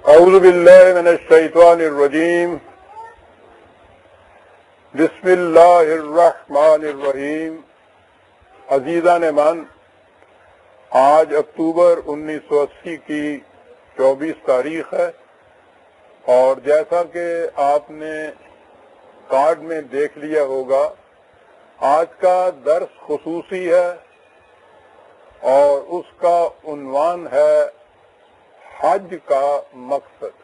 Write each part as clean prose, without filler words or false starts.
اعوذ باللہ من الشیطان الرجیم بسم اللہ الرحمن الرحیم۔ عزیزان من، آج اکتوبر 1980 کی 24 تاریخ ہے، اور جیسا کہ آپ نے کارڈ میں دیکھ لیا ہوگا، آج کا درس خصوصی ہے اور اس کا عنوان ہے حج کا مقصد۔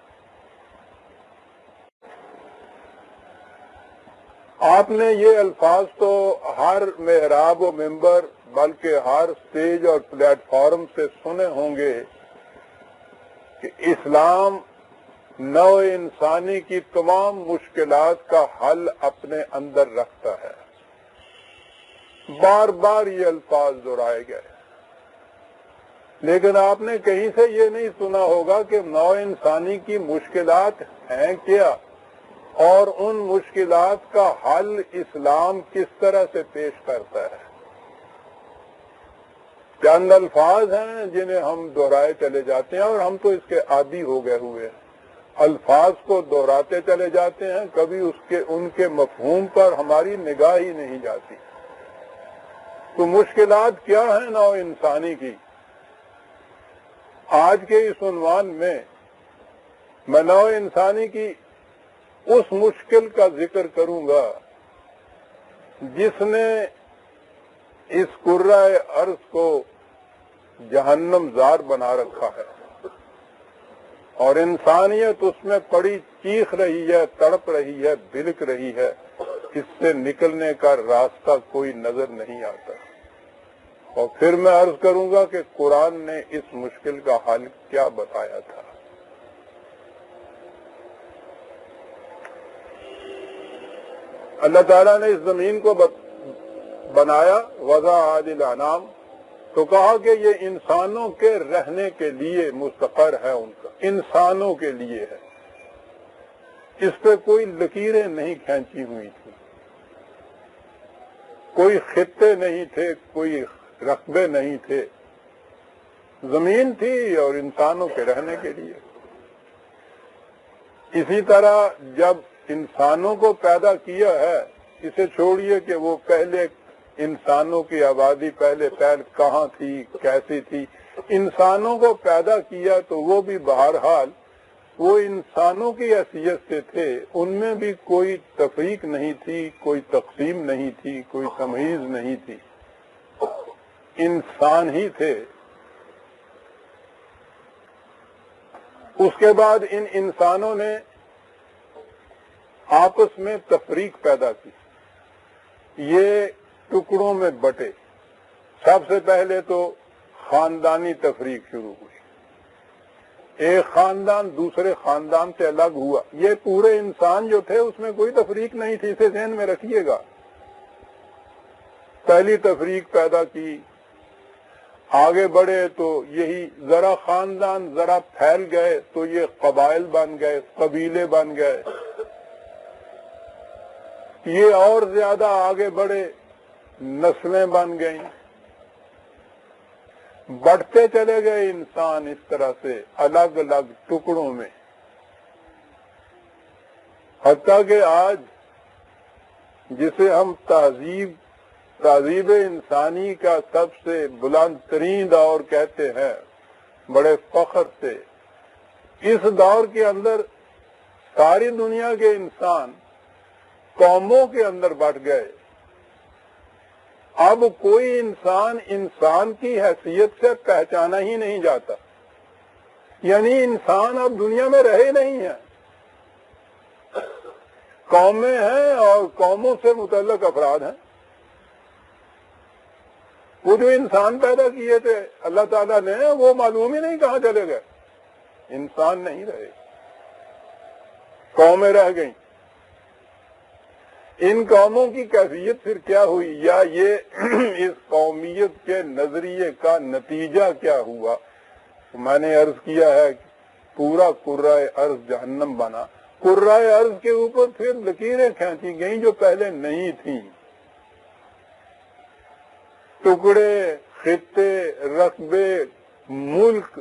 آپ نے یہ الفاظ تو ہر محراب و منبر بلکہ ہر سٹیج اور پلیٹ فارم سے سنے ہوں گے کہ اسلام نوع انسانی کی تمام مشکلات کا حل اپنے اندر رکھتا ہے۔ بار بار یہ الفاظ دہرائے گئے، لیکن آپ نے کہیں سے یہ نہیں سنا ہوگا کہ نوع انسانی کی مشکلات ہیں کیا اور ان مشکلات کا حل اسلام کس طرح سے پیش کرتا ہے۔ چند الفاظ ہیں جنہیں ہم دہرائے چلے جاتے ہیں، اور ہم تو اس کے عادی ہو گئے ہوئے ہیں، الفاظ کو دہراتے چلے جاتے ہیں، کبھی ان کے مفہوم پر ہماری نگاہ ہی نہیں جاتی۔ تو مشکلات کیا ہیں نوع انسانی کی؟ آج کے اس عنوان میں میں نوع انسانی کی اس مشکل کا ذکر کروں گا جس نے اس کرۂ ارض کو جہنم زار بنا رکھا ہے، اور انسانیت اس میں پڑی چیخ رہی ہے، تڑپ رہی ہے، بلک رہی ہے، اس سے نکلنے کا راستہ کوئی نظر نہیں آتا۔ اور پھر میں عرض کروں گا کہ قرآن نے اس مشکل کا حل کیا بتایا تھا۔ اللہ تعالیٰ نے اس زمین کو بنایا وضع عادل انعام، تو کہا کہ یہ انسانوں کے رہنے کے لیے مستقر ہے، ان کا انسانوں کے لیے ہے۔ اس پہ کوئی لکیریں نہیں کھینچی ہوئی تھی، کوئی خطے نہیں تھے، کوئی رقبے نہیں تھے، زمین تھی اور انسانوں کے رہنے کے لیے۔ اسی طرح جب انسانوں کو پیدا کیا ہے، اسے چھوڑیے کہ وہ پہلے انسانوں کی آبادی پہلے کہاں تھی، کیسی تھی، انسانوں کو پیدا کیا تو وہ بھی بہرحال وہ انسانوں کی حیثیت سے تھے، ان میں بھی کوئی تفریق نہیں تھی، کوئی تقسیم نہیں تھی، کوئی تمیز نہیں تھی، انسان ہی تھے۔ اس کے بعد ان انسانوں نے آپس میں تفریق پیدا کی، یہ ٹکڑوں میں بٹے۔ سب سے پہلے تو خاندانی تفریق شروع ہوئی، ایک خاندان دوسرے خاندان سے الگ ہوا۔ یہ پورے انسان جو تھے اس میں کوئی تفریق نہیں تھی، اسے ذہن میں رکھیے گا۔ پہلی تفریق پیدا کی، آگے بڑھے تو یہی ذرا خاندان ذرا پھیل گئے تو یہ قبائل بن گئے، قبیلے بن گئے۔ یہ اور زیادہ آگے بڑھے، نسلیں بن گئیں، بڑھتے چلے گئے انسان اس طرح سے الگ الگ ٹکڑوں میں، حتیٰ کہ آج جسے ہم تہذیب انسانی کا سب سے بلند ترین دور کہتے ہیں بڑے فخر سے، اس دور کے اندر ساری دنیا کے انسان قوموں کے اندر بٹ گئے۔ اب کوئی انسان کی حیثیت سے پہچانا ہی نہیں جاتا، یعنی انسان اب دنیا میں رہے نہیں ہیں، قومیں ہیں اور قوموں سے متعلق افراد ہیں۔ وہ جو انسان پیدا کیے تھے اللہ تعالیٰ نے، وہ معلوم ہی نہیں کہاں چلے گئے، انسان نہیں رہے، قومیں رہ گئیں۔ ان قوموں کی کیفیت پھر کیا ہوئی، یا یہ اس قومیت کے نظریے کا نتیجہ کیا ہوا؟ میں نے عرض کیا ہے کہ پورا کرۂ ارض جہنم بنا۔ کرۂ ارض کے اوپر پھر لکیریں کھینچی گئیں جو پہلے نہیں تھیں، ٹکڑے، خطے، رقبے، ملک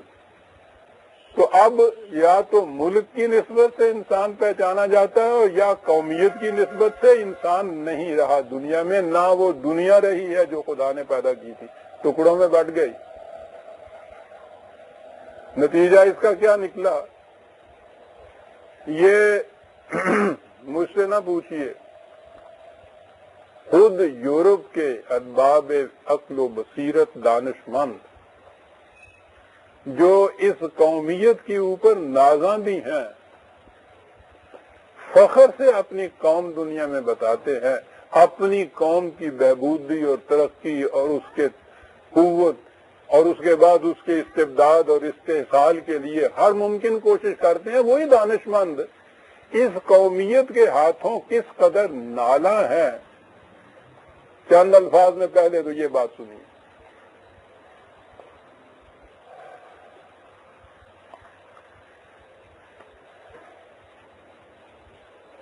تو اب یا تو ملک کی نسبت سے انسان پہچانا جاتا ہے اور یا قومیت کی نسبت سے انسان نہیں رہا دنیا میں، نہ وہ دنیا رہی ہے جو خدا نے پیدا کی تھی، ٹکڑوں میں بٹ گئی۔ نتیجہ اس کا کیا نکلا؟ یہ مجھ سے نہ پوچھئے، خود یورپ کے ارباب عقل و بصیرت دانش مند جو اس قومیت کے اوپر نازاں بھی ہیں، فخر سے اپنی قوم دنیا میں بتاتے ہیں، اپنی قوم کی بہبودی اور ترقی اور اس کے قوت اور اس کے بعد اس کے استبداد اور استحصال کے لیے ہر ممکن کوشش کرتے ہیں۔ وہی دانش مند اس قومیت کے ہاتھوں کس قدر نالاں ہیں، چند الفاظ میں پہلے تو یہ بات سنیے۔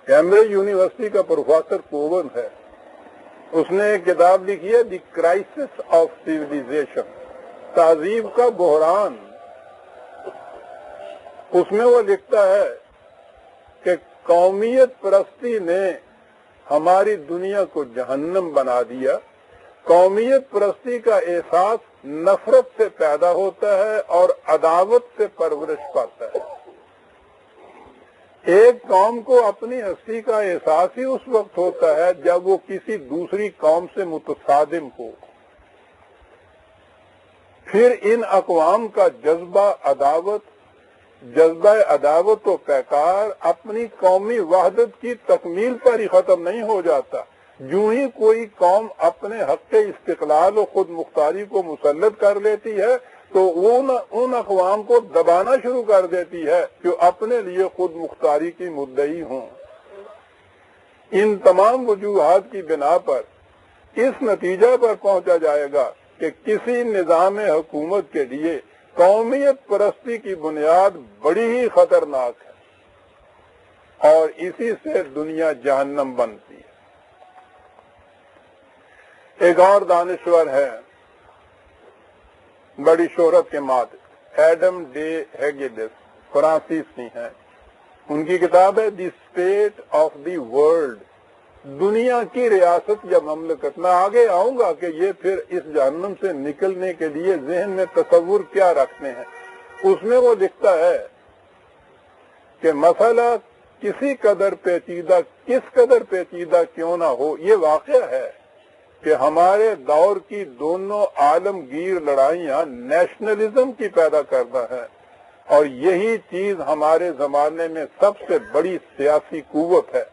کیمبرج یونیورسٹی کا پروفیسر کوون ہے، اس نے ایک کتاب لکھی ہے دی کرائسس آف سیویلائزیشن، تہذیب کا بحران۔ اس میں وہ لکھتا ہے کہ قومیت پرستی نے ہماری دنیا کو جہنم بنا دیا۔ قومیت پرستی کا احساس نفرت سے پیدا ہوتا ہے اور عداوت سے پرورش پاتا ہے۔ ایک قوم کو اپنی ہستی کا احساس ہی اس وقت ہوتا ہے جب وہ کسی دوسری قوم سے متصادم ہو۔ پھر ان اقوام کا جذبہ عداوت و پیکار اپنی قومی وحدت کی تکمیل پر ہی ختم نہیں ہو جاتا۔ یوں ہی کوئی قوم اپنے حق استقلال و خود مختاری کو مسلط کر لیتی ہے تو ان اقوام کو دبانا شروع کر دیتی ہے جو اپنے لیے خود مختاری کی مدعی ہوں۔ ان تمام وجوہات کی بنا پر اس نتیجہ پر پہنچا جائے گا کہ کسی نظام حکومت کے لیے قومیت پرستی کی بنیاد بڑی ہی خطرناک ہے اور اسی سے دنیا جہنم بنتی ہے۔ ایک اور دانشور ہے، بڑی شہرت کے مالک، ایڈم ڈے ہیگیڈس، فرانسیسی ہیں۔ ان کی کتاب ہے the state of the world, دنیا کی ریاست یا مملکت۔ میں آگے آؤں گا کہ یہ پھر اس جہنم سے نکلنے کے لیے ذہن میں تصور کیا رکھتے ہیں۔ اس میں وہ لکھتا ہے کہ مسئلہ کس قدر پیچیدہ کیوں نہ ہو، یہ واقعہ ہے کہ ہمارے دور کی دونوں عالمگیر لڑائیاں نیشنلزم کی پیدا کرنا ہے، اور یہی چیز ہمارے زمانے میں سب سے بڑی سیاسی قوت ہے۔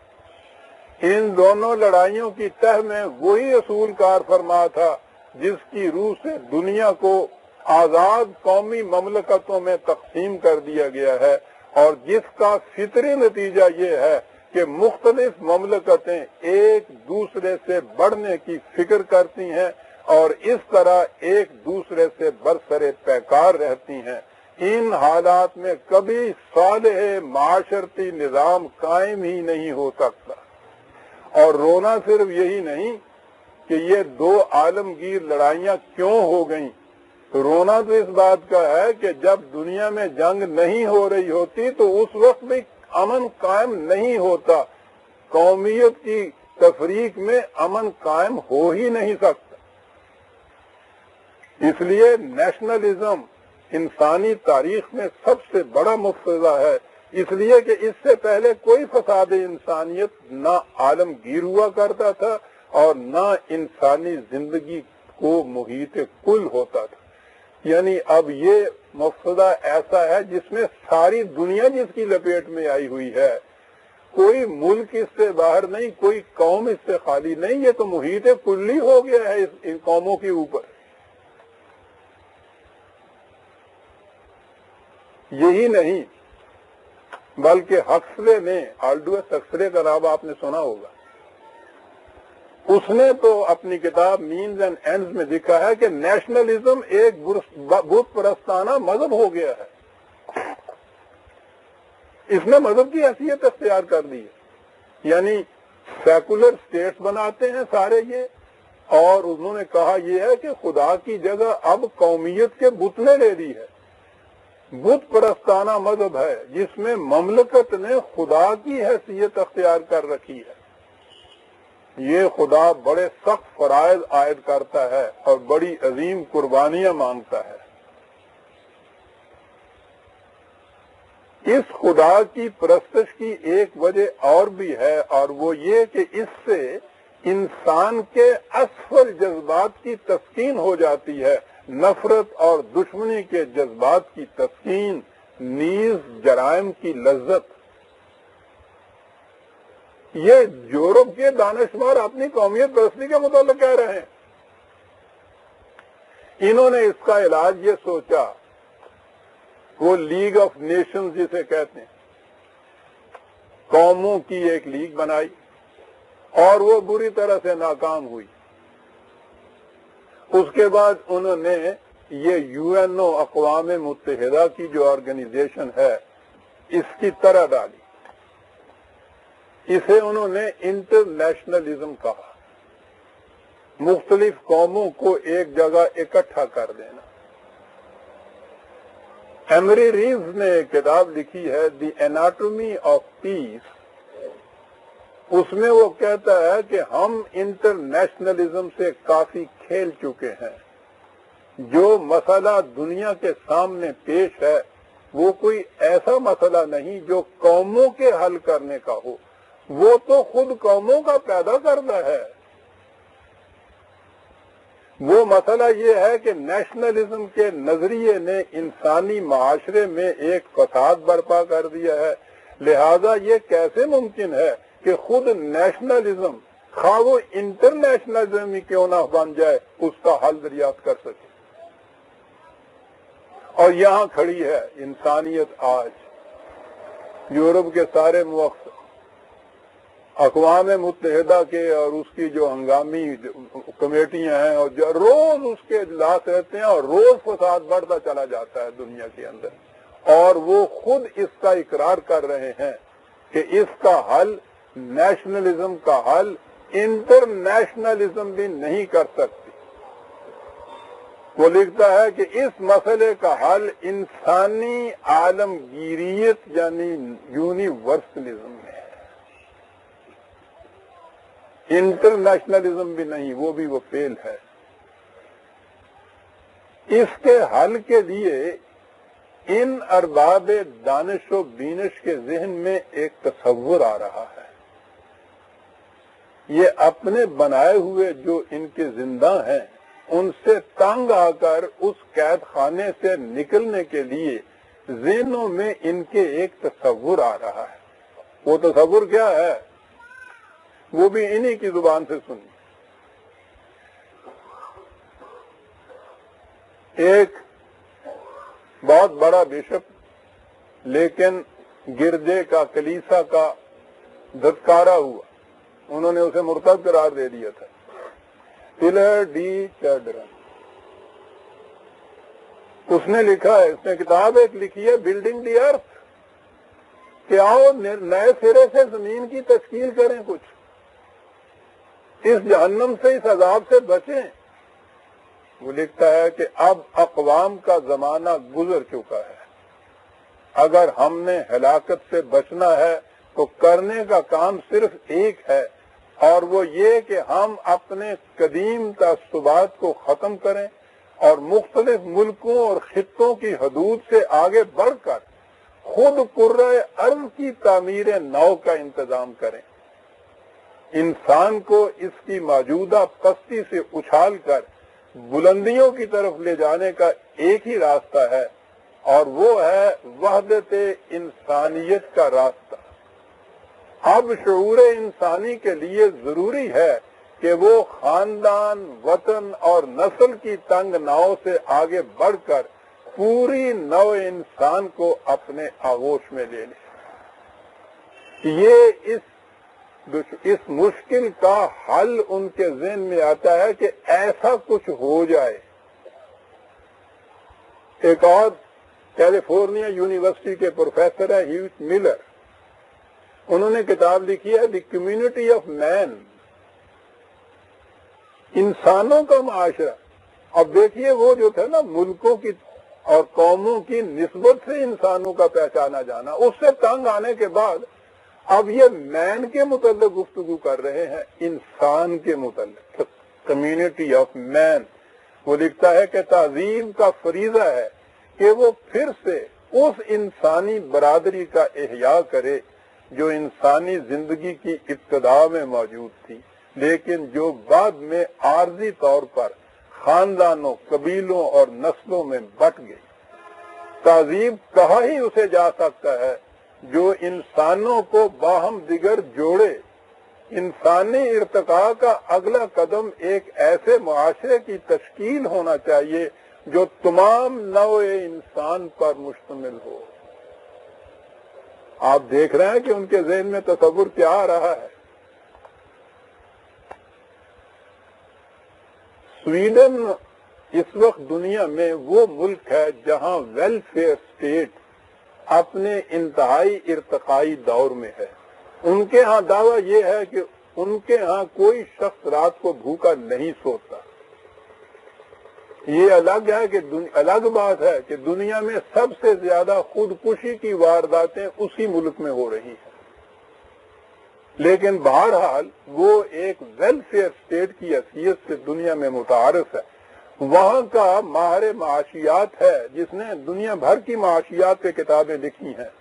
ان دونوں لڑائیوں کی تہ میں وہی اصول کار فرما تھا جس کی روح سے دنیا کو آزاد قومی مملکتوں میں تقسیم کر دیا گیا ہے، اور جس کا فطری نتیجہ یہ ہے کہ مختلف مملکتیں ایک دوسرے سے بڑھنے کی فکر کرتی ہیں اور اس طرح ایک دوسرے سے برسر پیکار رہتی ہیں۔ ان حالات میں کبھی صالح معاشرتی نظام قائم ہی نہیں ہو سکتا۔ اور رونا صرف یہی نہیں کہ یہ دو عالمگیر لڑائیاں کیوں ہو گئیں، رونا تو اس بات کا ہے کہ جب دنیا میں جنگ نہیں ہو رہی ہوتی تو اس وقت بھی امن قائم نہیں ہوتا۔ قومیت کی تفریق میں امن قائم ہو ہی نہیں سکتا۔ اس لیے نیشنلزم انسانی تاریخ میں سب سے بڑا مفسدہ ہے، اس لیے کہ اس سے پہلے کوئی فساد انسانیت نہ عالمگیر ہوا کرتا تھا اور نہ انسانی زندگی کو محیط کل ہوتا تھا۔ یعنی اب یہ مفسدہ ایسا ہے جس میں ساری دنیا جس کی لپیٹ میں آئی ہوئی ہے، کوئی ملک اس سے باہر نہیں، کوئی قوم اس سے خالی نہیں، یہ تو محیط کلی ہو گیا ہے ان قوموں کے اوپر۔ یہی نہیں بلکہ ہکسلے نے، آلڈوس ہکسلے کا نام آپ نے سنا ہوگا، اس نے تو اپنی کتاب مینز اینڈ اینڈز میں لکھا ہے کہ نیشنلزم ایک بت پرستانہ مذہب ہو گیا ہے۔ اس نے مذہب کی حیثیت اختیار کر دی ہے، یعنی سیکولر سٹیٹس بناتے ہیں سارے یہ، اور انہوں نے کہا یہ ہے کہ خدا کی جگہ اب قومیت کے بت نے لے لی ہے۔ بت پرستانہ مذہب ہے جس میں مملکت نے خدا کی حیثیت اختیار کر رکھی ہے. یہ خدا بڑے سخت فرائض عائد کرتا ہے اور بڑی عظیم قربانیاں مانگتا ہے. اس خدا کی پرستش کی ایک وجہ اور بھی ہے، اور وہ یہ کہ اس سے انسان کے اسفل جذبات کی تسکین ہو جاتی ہے، نفرت اور دشمنی کے جذبات کی تسکین، نیز جرائم کی لذت. یہ یورپ کے دانشور اپنی قومیت پرستی کے متعلق کہہ رہے ہیں. انہوں نے اس کا علاج یہ سوچا، وہ لیگ آف نیشنز جسے کہتے ہیں، قوموں کی ایک لیگ بنائی اور وہ بری طرح سے ناکام ہوئی. اس کے بعد انہوں نے یہ یو اقوام متحدہ کی جو آرگنائزیشن ہے اس کی طرح ڈالی. اسے انہوں نے انٹرنیشنلزم کہا، مختلف قوموں کو ایک جگہ اکٹھا کر دینا. ایمری ریوز نے ایک کتاب لکھی ہے دی اناٹومی آف پیس. اس میں وہ کہتا ہے کہ ہم انٹرنیشنلزم سے کافی کھیل چکے ہیں. جو مسئلہ دنیا کے سامنے پیش ہے وہ کوئی ایسا مسئلہ نہیں جو قوموں کے حل کرنے کا ہو، وہ تو خود قوموں کا پیدا کرتا ہے. وہ مسئلہ یہ ہے کہ نیشنلزم کے نظریے نے انسانی معاشرے میں ایک فساد برپا کر دیا ہے. لہذا یہ کیسے ممکن ہے کہ خود نیشنلزم، خواہ وہ انٹرنیشنلزم ہی کیوں نہ بن جائے، اس کا حل دریافت کر سکے. اور یہاں کھڑی ہے انسانیت آج. یورپ کے سارے موقف اقوام متحدہ کے اور اس کی جو ہنگامی کمیٹیاں ہیں اور جو روز اس کے اجلاس رہتے ہیں اور روز فساد بڑھتا چلا جاتا ہے دنیا کے اندر، اور وہ خود اس کا اقرار کر رہے ہیں کہ اس کا حل، نیشنلزم کا حل، انٹرنیشنلزم بھی نہیں کر سکتی. وہ لکھتا ہے کہ اس مسئلے کا حل انسانی عالمگیریت یعنی یونیورسلزم ہے. انٹرنیشنلزم بھی نہیں، وہ فیل ہے. اس کے حل کے لیے ان ارباب دانش و بینش کے ذہن میں ایک تصور آ رہا ہے. یہ اپنے بنائے ہوئے جو ان کے زندہ ہیں ان سے تنگ آ کر اس قید خانے سے نکلنے کے لیے ذہنوں میں ان کے ایک تصور آ رہا ہے. وہ تصور کیا ہے؟ وہ بھی انہی کی زبان سے سنی. ایک بہت بڑا بشپ لیکن گرجے کا، کلیسا کا دھتکارا ہوا، انہوں نے اسے مرتد قرار دے دیا تھا. ٹیلر ڈی چیڈرن، اس نے لکھا ہے، اس نے کتاب ایک لکھی ہے بلڈنگ دی ارتھ، کہ آؤ نئے سرے سے زمین کی تشکیل کریں، کچھ اس جہنم سے، اس عذاب سے بچیں. وہ لکھتا ہے کہ اب اقوام کا زمانہ گزر چکا ہے. اگر ہم نے ہلاکت سے بچنا ہے تو کرنے کا کام صرف ایک ہے، اور وہ یہ کہ ہم اپنے قدیم تعصبات کو ختم کریں اور مختلف ملکوں اور خطوں کی حدود سے آگے بڑھ کر خود کرۂ ارض کی تعمیر نو کا انتظام کریں. انسان کو اس کی موجودہ پستی سے اچھال کر بلندیوں کی طرف لے جانے کا ایک ہی راستہ ہے، اور وہ ہے وحدت انسانیت کا راستہ. اب شعور انسانی کے لیے ضروری ہے کہ وہ خاندان، وطن اور نسل کی تنگ ناؤ سے آگے بڑھ کر پوری نو انسان کو اپنے آغوش میں لے لے. یہ اس مشکل کا حل ان کے ذہن میں آتا ہے کہ ایسا کچھ ہو جائے. ایک اور کیلیفورنیا یونیورسٹی کے پروفیسر ہے ہیوٹ ملر، انہوں نے کتاب لکھی ہے دی کمیونٹی آف مین، انسانوں کا معاشرہ. اب دیکھیے وہ جو تھا نا ملکوں کی اور قوموں کی نسبت سے انسانوں کا پہچانا جانا، اس سے تنگ آنے کے بعد اب یہ مین کے متعلق گفتگو کر رہے ہیں، انسان کے متعلق، کمیونٹی آف مین۔ وہ لکھتا ہے کہ تہذیب کا فریضہ ہے کہ وہ پھر سے اس انسانی برادری کا احیاء کرے جو انسانی زندگی کی ابتدا میں موجود تھی، لیکن جو بعد میں عارضی طور پر خاندانوں، قبیلوں اور نسلوں میں بٹ گئی۔ تہذیب کہا ہی اسے جا سکتا ہے جو انسانوں کو باہم دیگر جوڑے۔ انسانی ارتقاء کا اگلا قدم ایک ایسے معاشرے کی تشکیل ہونا چاہیے جو تمام نوع انسان پر مشتمل ہو۔ آپ دیکھ رہے ہیں کہ ان کے ذہن میں تصور کیا آ رہا ہے۔ سویڈن اس وقت دنیا میں وہ ملک ہے جہاں ویلفیئر اسٹیٹ اپنے انتہائی ارتقائی دور میں ہے۔ ان کے ہاں دعویٰ یہ ہے کہ ان کے ہاں کوئی شخص رات کو بھوکا نہیں سوتا۔ یہ الگ بات ہے کہ دنیا میں سب سے زیادہ خودکشی کی وارداتیں اسی ملک میں ہو رہی ہیں، لیکن بہرحال وہ ایک ویلفیئر اسٹیٹ کی حیثیت سے دنیا میں متعارف ہے۔ وہاں کا ماہر معاشیات ہے جس نے دنیا بھر کی معاشیات پہ کتابیں لکھی ہیں،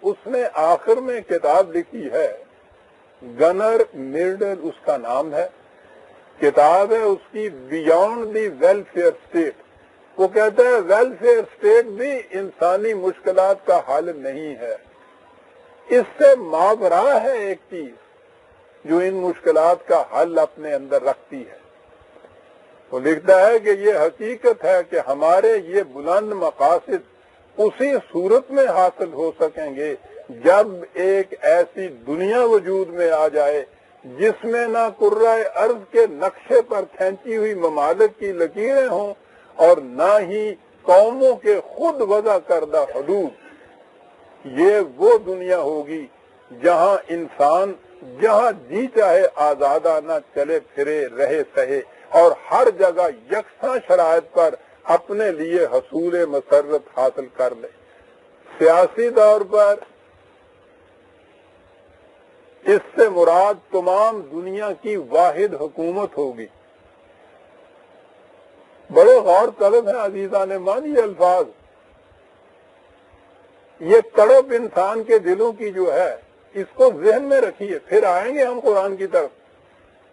اس نے آخر میں کتاب لکھی ہے، گنر میرڈل اس کا نام ہے، کتاب ہے اس کی بیونڈ دی ویلفیئر اسٹیٹ۔ وہ کہتا ہے ویلفیئر اسٹیٹ بھی انسانی مشکلات کا حل نہیں ہے، اس سے مابرا ہے ایک چیز جو ان مشکلات کا حل اپنے اندر رکھتی ہے۔ وہ لکھتا ہے کہ یہ حقیقت ہے کہ ہمارے یہ بلند مقاصد اسی صورت میں حاصل ہو سکیں گے جب ایک ایسی دنیا وجود میں آ جائے جس میں نہ کرۂ ارض کے نقشے پر کھینچی ہوئی ممالک کی لکیریں ہوں اور نہ ہی قوموں کے خود وضع کردہ حدود۔ یہ وہ دنیا ہوگی جہاں انسان جہاں جی چاہے آزادانہ چلے پھرے، رہے سہے اور ہر جگہ یکساں شرائط پر اپنے لیے حصول مسرت حاصل کر لے۔ سیاسی طور پر اس سے مراد تمام دنیا کی واحد حکومت ہوگی۔ بڑے غور طلب ہیں عزیزان مان یہ الفاظ، یہ تڑپ انسان کے دلوں کی جو ہے اس کو ذہن میں رکھیے، پھر آئیں گے ہم قرآن کی طرف۔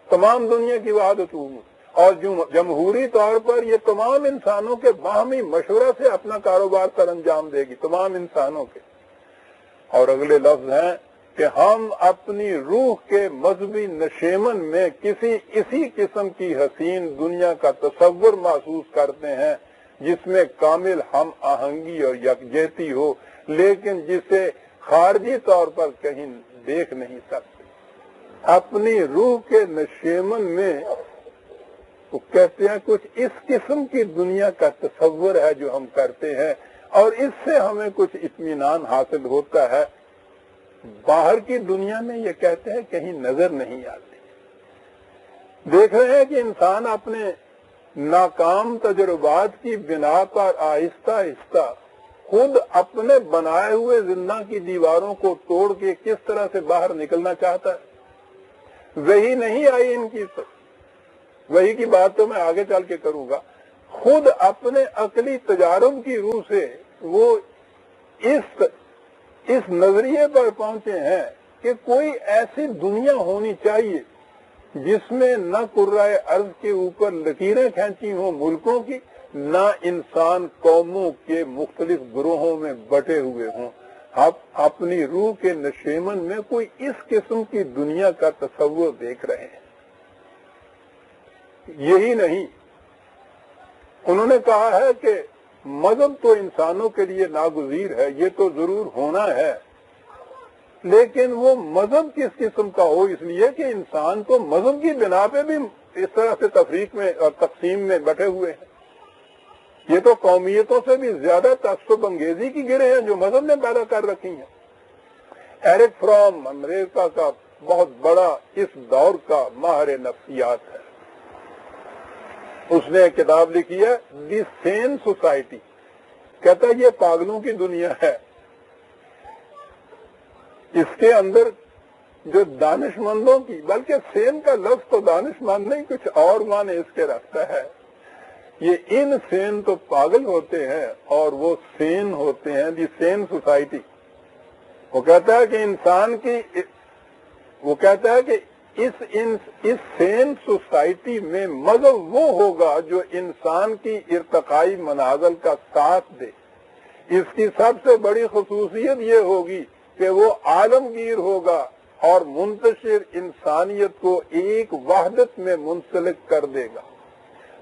تمام دنیا کی واحد حکومت اور جمہوری طور پر یہ تمام انسانوں کے باہمی مشورہ سے اپنا کاروبار سر انجام دے گی، تمام انسانوں کے۔ اور اگلے لفظ ہیں کہ ہم اپنی روح کے مذہبی نشیمن میں اسی قسم کی حسین دنیا کا تصور محسوس کرتے ہیں جس میں کامل ہم آہنگی اور یکجہتی ہو، لیکن جسے خارجی طور پر کہیں دیکھ نہیں سکتے۔ اپنی روح کے نشیمن میں وہ کہتے ہیں کچھ اس قسم کی دنیا کا تصور ہے جو ہم کرتے ہیں اور اس سے ہمیں کچھ اطمینان حاصل ہوتا ہے، باہر کی دنیا میں یہ کہتے ہیں کہیں نظر نہیں آتی۔ دیکھ رہے ہیں کہ انسان اپنے ناکام تجربات کی بنا پر آہستہ آہستہ خود اپنے بنائے ہوئے زندہ کی دیواروں کو توڑ کے کس طرح سے باہر نکلنا چاہتا ہے۔ وہی نہیں آئی ان کی، وہی کی بات تو میں آگے چل کے کروں گا۔ خود اپنے عقلی تجارب کی روح سے وہ اس نظریے پر پہنچے ہیں کہ کوئی ایسی دنیا ہونی چاہیے جس میں نہ کرۂ ارض کے اوپر لکیریں کھینچی ہوں ملکوں کی، نہ انسان قوموں کے مختلف گروہوں میں بٹے ہوئے ہوں۔ آپ اپنی روح کے نشیمن میں کوئی اس قسم کی دنیا کا تصور دیکھ رہے ہیں۔ یہی نہیں، انہوں نے کہا ہے کہ مذہب تو انسانوں کے لیے ناگزیر ہے، یہ تو ضرور ہونا ہے، لیکن وہ مذہب کس قسم کا ہو، اس لیے کہ انسان تو مذہب کی بنا پہ بھی اس طرح سے تفریق میں اور تقسیم میں بٹے ہوئے ہیں۔ یہ تو قومیتوں سے بھی زیادہ تعصب انگیزی کی گرہ ہیں جو مذہب نے پیدا کر رکھی ہیں۔ ایرک فرام امریکہ کا بہت بڑا اس دور کا ماہر نفسیات ہے۔ اس نے ایک کتاب لکھی ہے دی سین سوسائٹی، کہتا ہے یہ پاگلوں کی دنیا ہے، اس کے اندر جو دانش مندوں کی، بلکہ سین کا لفظ تو دانش مند نہیں کچھ اور معنی اس کے رکھتا ہے، یہ ان سین تو پاگل ہوتے ہیں اور وہ سین ہوتے ہیں، دی سین سوسائٹی۔ وہ کہتا ہے کہ انسان کی، وہ کہتا ہے کہ اس سین سوسائٹی میں مذہب وہ ہوگا جو انسان کی ارتقائی منازل کا ساتھ دے۔ اس کی سب سے بڑی خصوصیت یہ ہوگی کہ وہ عالمگیر ہوگا اور منتشر انسانیت کو ایک وحدت میں منسلک کر دے گا،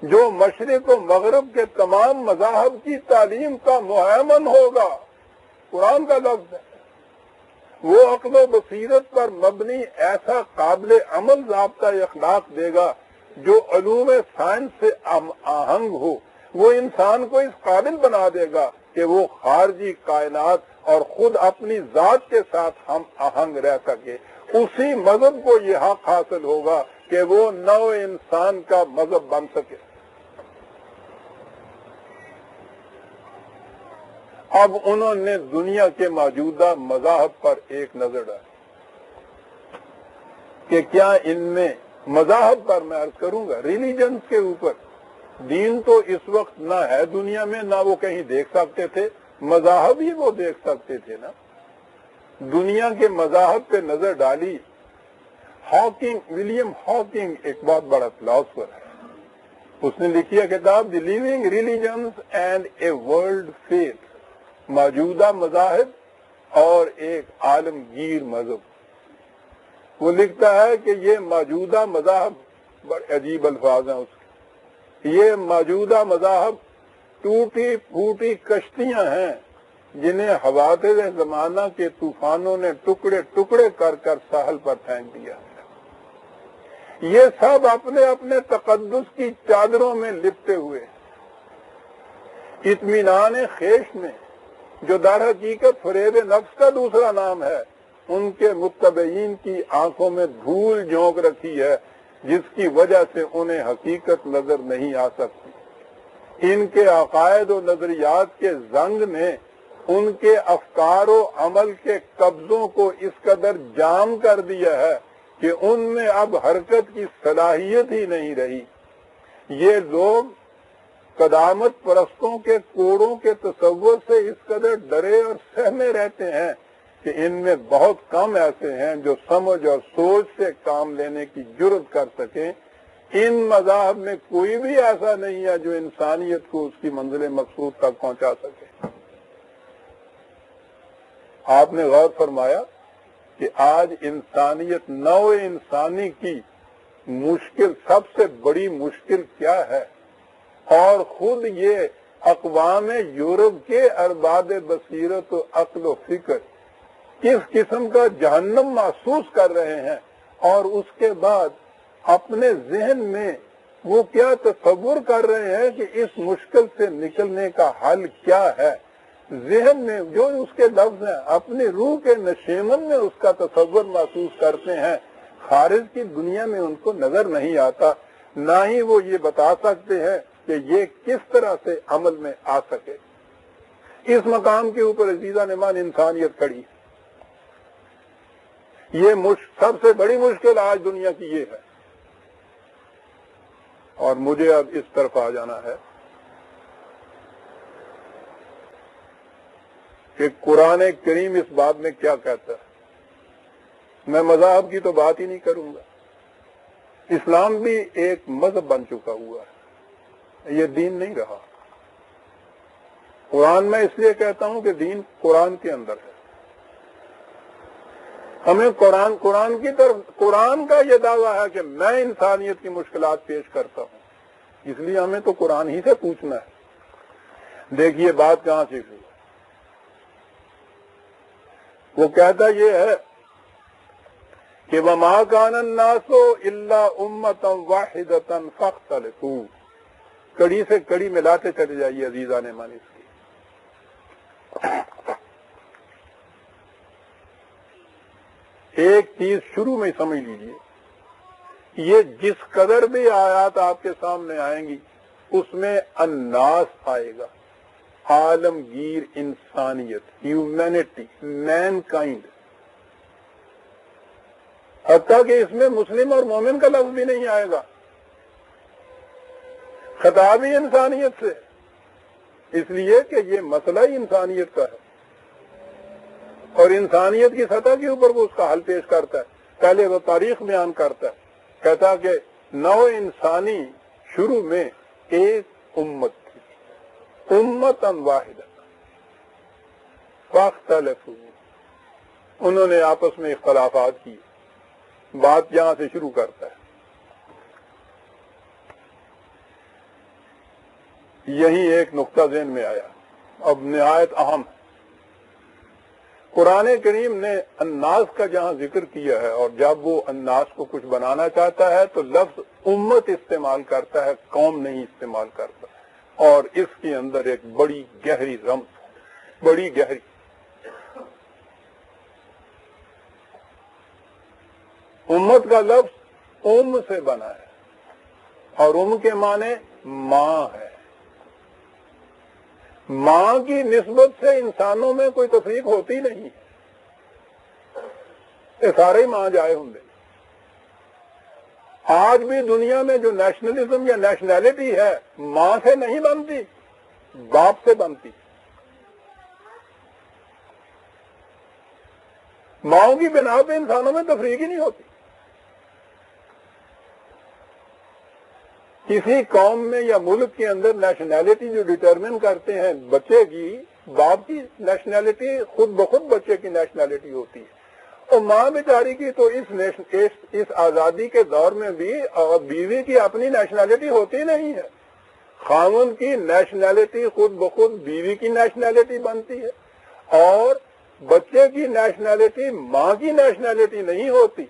جو مشرق و مغرب کے تمام مذاہب کی تعلیم کا مہیمن ہوگا۔ قرآن کا لفظ ہے۔ وہ عقل و بصیرت پر مبنی ایسا قابل عمل ضابطہ اخلاق دے گا جو علوم سائنس سے آہنگ ہو۔ وہ انسان کو اس قابل بنا دے گا کہ وہ خارجی کائنات اور خود اپنی ذات کے ساتھ ہم آہنگ رہ سکے۔ اسی مذہب کو یہ حق حاصل ہوگا کہ وہ نو انسان کا مذہب بن سکے۔ اب انہوں نے دنیا کے موجودہ مذاہب پر ایک نظر ڈالی کہ کیا ان میں مذاہب پر، میں عرض کروں گا ریلیجنز کے اوپر، دین تو اس وقت نہ ہے دنیا میں، نہ وہ کہیں دیکھ سکتے تھے، مذاہب ہی وہ دیکھ سکتے تھے نا۔ دنیا کے مذاہب پہ نظر ڈالی۔ ولیم ہاکنگ ایک بہت بڑا فلاسفر ہے، اس نے لکھی ہے کتاب the living religions and a world faith, موجودہ مذاہب اور ایک عالمگیر مذہب۔ وہ لکھتا ہے کہ یہ موجودہ مذاہب، بڑے عجیب الفاظ ہیں اس کے، یہ موجودہ مذاہب ٹوٹی پھوٹی کشتیاں ہیں جنہیں حوادث زمانہ کے طوفانوں نے ٹکڑے ٹکڑے کر کر ساحل پر پھینک دیا۔ یہ سب اپنے اپنے تقدس کی چادروں میں لپٹے ہوئے، اطمینان خیش میں، جو در حقیقت فریب نفس کا دوسرا نام ہے، ان کے متبعین کی آنکھوں میں دھول جھونک رکھی ہے جس کی وجہ سے انہیں حقیقت نظر نہیں آ سکتی۔ ان کے عقائد و نظریات کے زنگ نے ان کے افکار و عمل کے قبضوں کو اس قدر جام کر دیا ہے کہ ان میں اب حرکت کی صلاحیت ہی نہیں رہی۔ یہ لوگ قدامت پرستوں کے کوڑوں کے تصور سے اس قدر ڈرے اور سہمے رہتے ہیں کہ ان میں بہت کم ایسے ہیں جو سمجھ اور سوچ سے کام لینے کی جرت کر سکیں۔ ان مذاہب میں کوئی بھی ایسا نہیں ہے جو انسانیت کو اس کی منزل مقصود تک پہنچا سکے۔ آپ نے غور فرمایا کہ آج انسانیت، نو انسانی کی مشکل، سب سے بڑی مشکل کیا ہے؟ اور خود یہ اقوام یورپ کے ارباب بصیرت و عقل و فکر کس قسم کا جہنم محسوس کر رہے ہیں، اور اس کے بعد اپنے ذہن میں وہ کیا تصور کر رہے ہیں کہ اس مشکل سے نکلنے کا حل کیا ہے۔ ذہن میں جو اس کے لفظ ہیں، اپنی روح کے نشیمن میں اس کا تصور محسوس کرتے ہیں، خارج کی دنیا میں ان کو نظر نہیں آتا، نہ ہی وہ یہ بتا سکتے ہیں کہ یہ کس طرح سے عمل میں آ سکے۔ اس مقام کے اوپر عزیزان ایمان انسانیت کھڑی ہے۔ یہ سب سے بڑی مشکل آج دنیا کی یہ ہے، اور مجھے اب اس طرف آ جانا ہے کہ قرآن کریم اس بات میں کیا کہتا ہے۔ میں مذاہب کی تو بات ہی نہیں کروں گا، اسلام بھی ایک مذہب بن چکا ہوا ہے، یہ دین نہیں رہا۔ قرآن میں اس لیے کہتا ہوں کہ دین قرآن کے اندر ہے۔ ہمیں قرآن کی طرف، قرآن کا یہ دعویٰ ہے کہ میں انسانیت کی مشکلات پیش کرتا ہوں، اس لیے ہمیں تو قرآن ہی سے پوچھنا ہے۔ دیکھیے بات کہاں سے ہوئی۔ وہ کہتا یہ ہے کہ وَمَا كَانَ النَّاسُ إِلَّا أُمَّةً وَاحِدَةً فَاخْتَلَفُوا، کڑی سے کڑی ملاتے چلے جائیے عزیزان ایمان اس کی۔ ایک چیز شروع میں سمجھ لیجئے، یہ جس قدر بھی آیات آپ کے سامنے آئیں گی، اس میں الناس آئے گا، عالمگیر انسانیت، ہیومینٹی، مین کائنڈ، حتیٰ کہ اس میں مسلم اور مومن کا لفظ بھی نہیں آئے گا، خطاب ہی انسانیت سے، اس لیے کہ یہ مسئلہ ہی انسانیت کا ہے اور انسانیت کی سطح کے اوپر وہ اس کا حل پیش کرتا ہے۔ پہلے وہ تاریخ بیان کرتا ہے، کہتا کہ نو انسانی شروع میں ایک امت تھی، امتاً واحدہ فاختلفوا، انہوں نے آپس میں اختلافات کیے۔ بات یہاں سے شروع کرتا ہے، یہی ایک نقطہ ذہن میں آیا، اب نہایت اہم ہے۔ قرآن کریم نے الناس کا جہاں ذکر کیا ہے اور جب وہ الناس کو کچھ بنانا چاہتا ہے تو لفظ امت استعمال کرتا ہے، قوم نہیں استعمال کرتا، اور اس کے اندر ایک بڑی گہری رمز ہے، بڑی گہری۔ امت کا لفظ ام سے بنا ہے اور ام کے معنی ماں ہے۔ ماں کی نسبت سے انسانوں میں کوئی تفریق ہوتی نہیں، یہ سارے ہی ماں جائے ہوں گے۔ آج بھی دنیا میں جو نیشنلزم یا نیشنلٹی ہے ماں سے نہیں بنتی، باپ سے بنتی۔ ماؤں کی بنا پہ انسانوں میں تفریق ہی نہیں ہوتی۔ کسی قوم میں یا ملک کے اندر نیشنلٹی جو ڈٹرمن کرتے ہیں بچے کی، باپ کی نیشنلٹی خود بخود بچے کی نیشنلٹی ہوتی ہے، اور ماں بیچاری کی تو اس آزادی کے دور میں بھی بیوی کی اپنی نیشنلٹی ہوتی نہیں ہے۔ خاوند کی نیشنلٹی خود بخود بیوی کی نیشنلٹی بنتی ہے، اور بچے کی نیشنلٹی ماں کی نیشنلٹی نہیں ہوتی،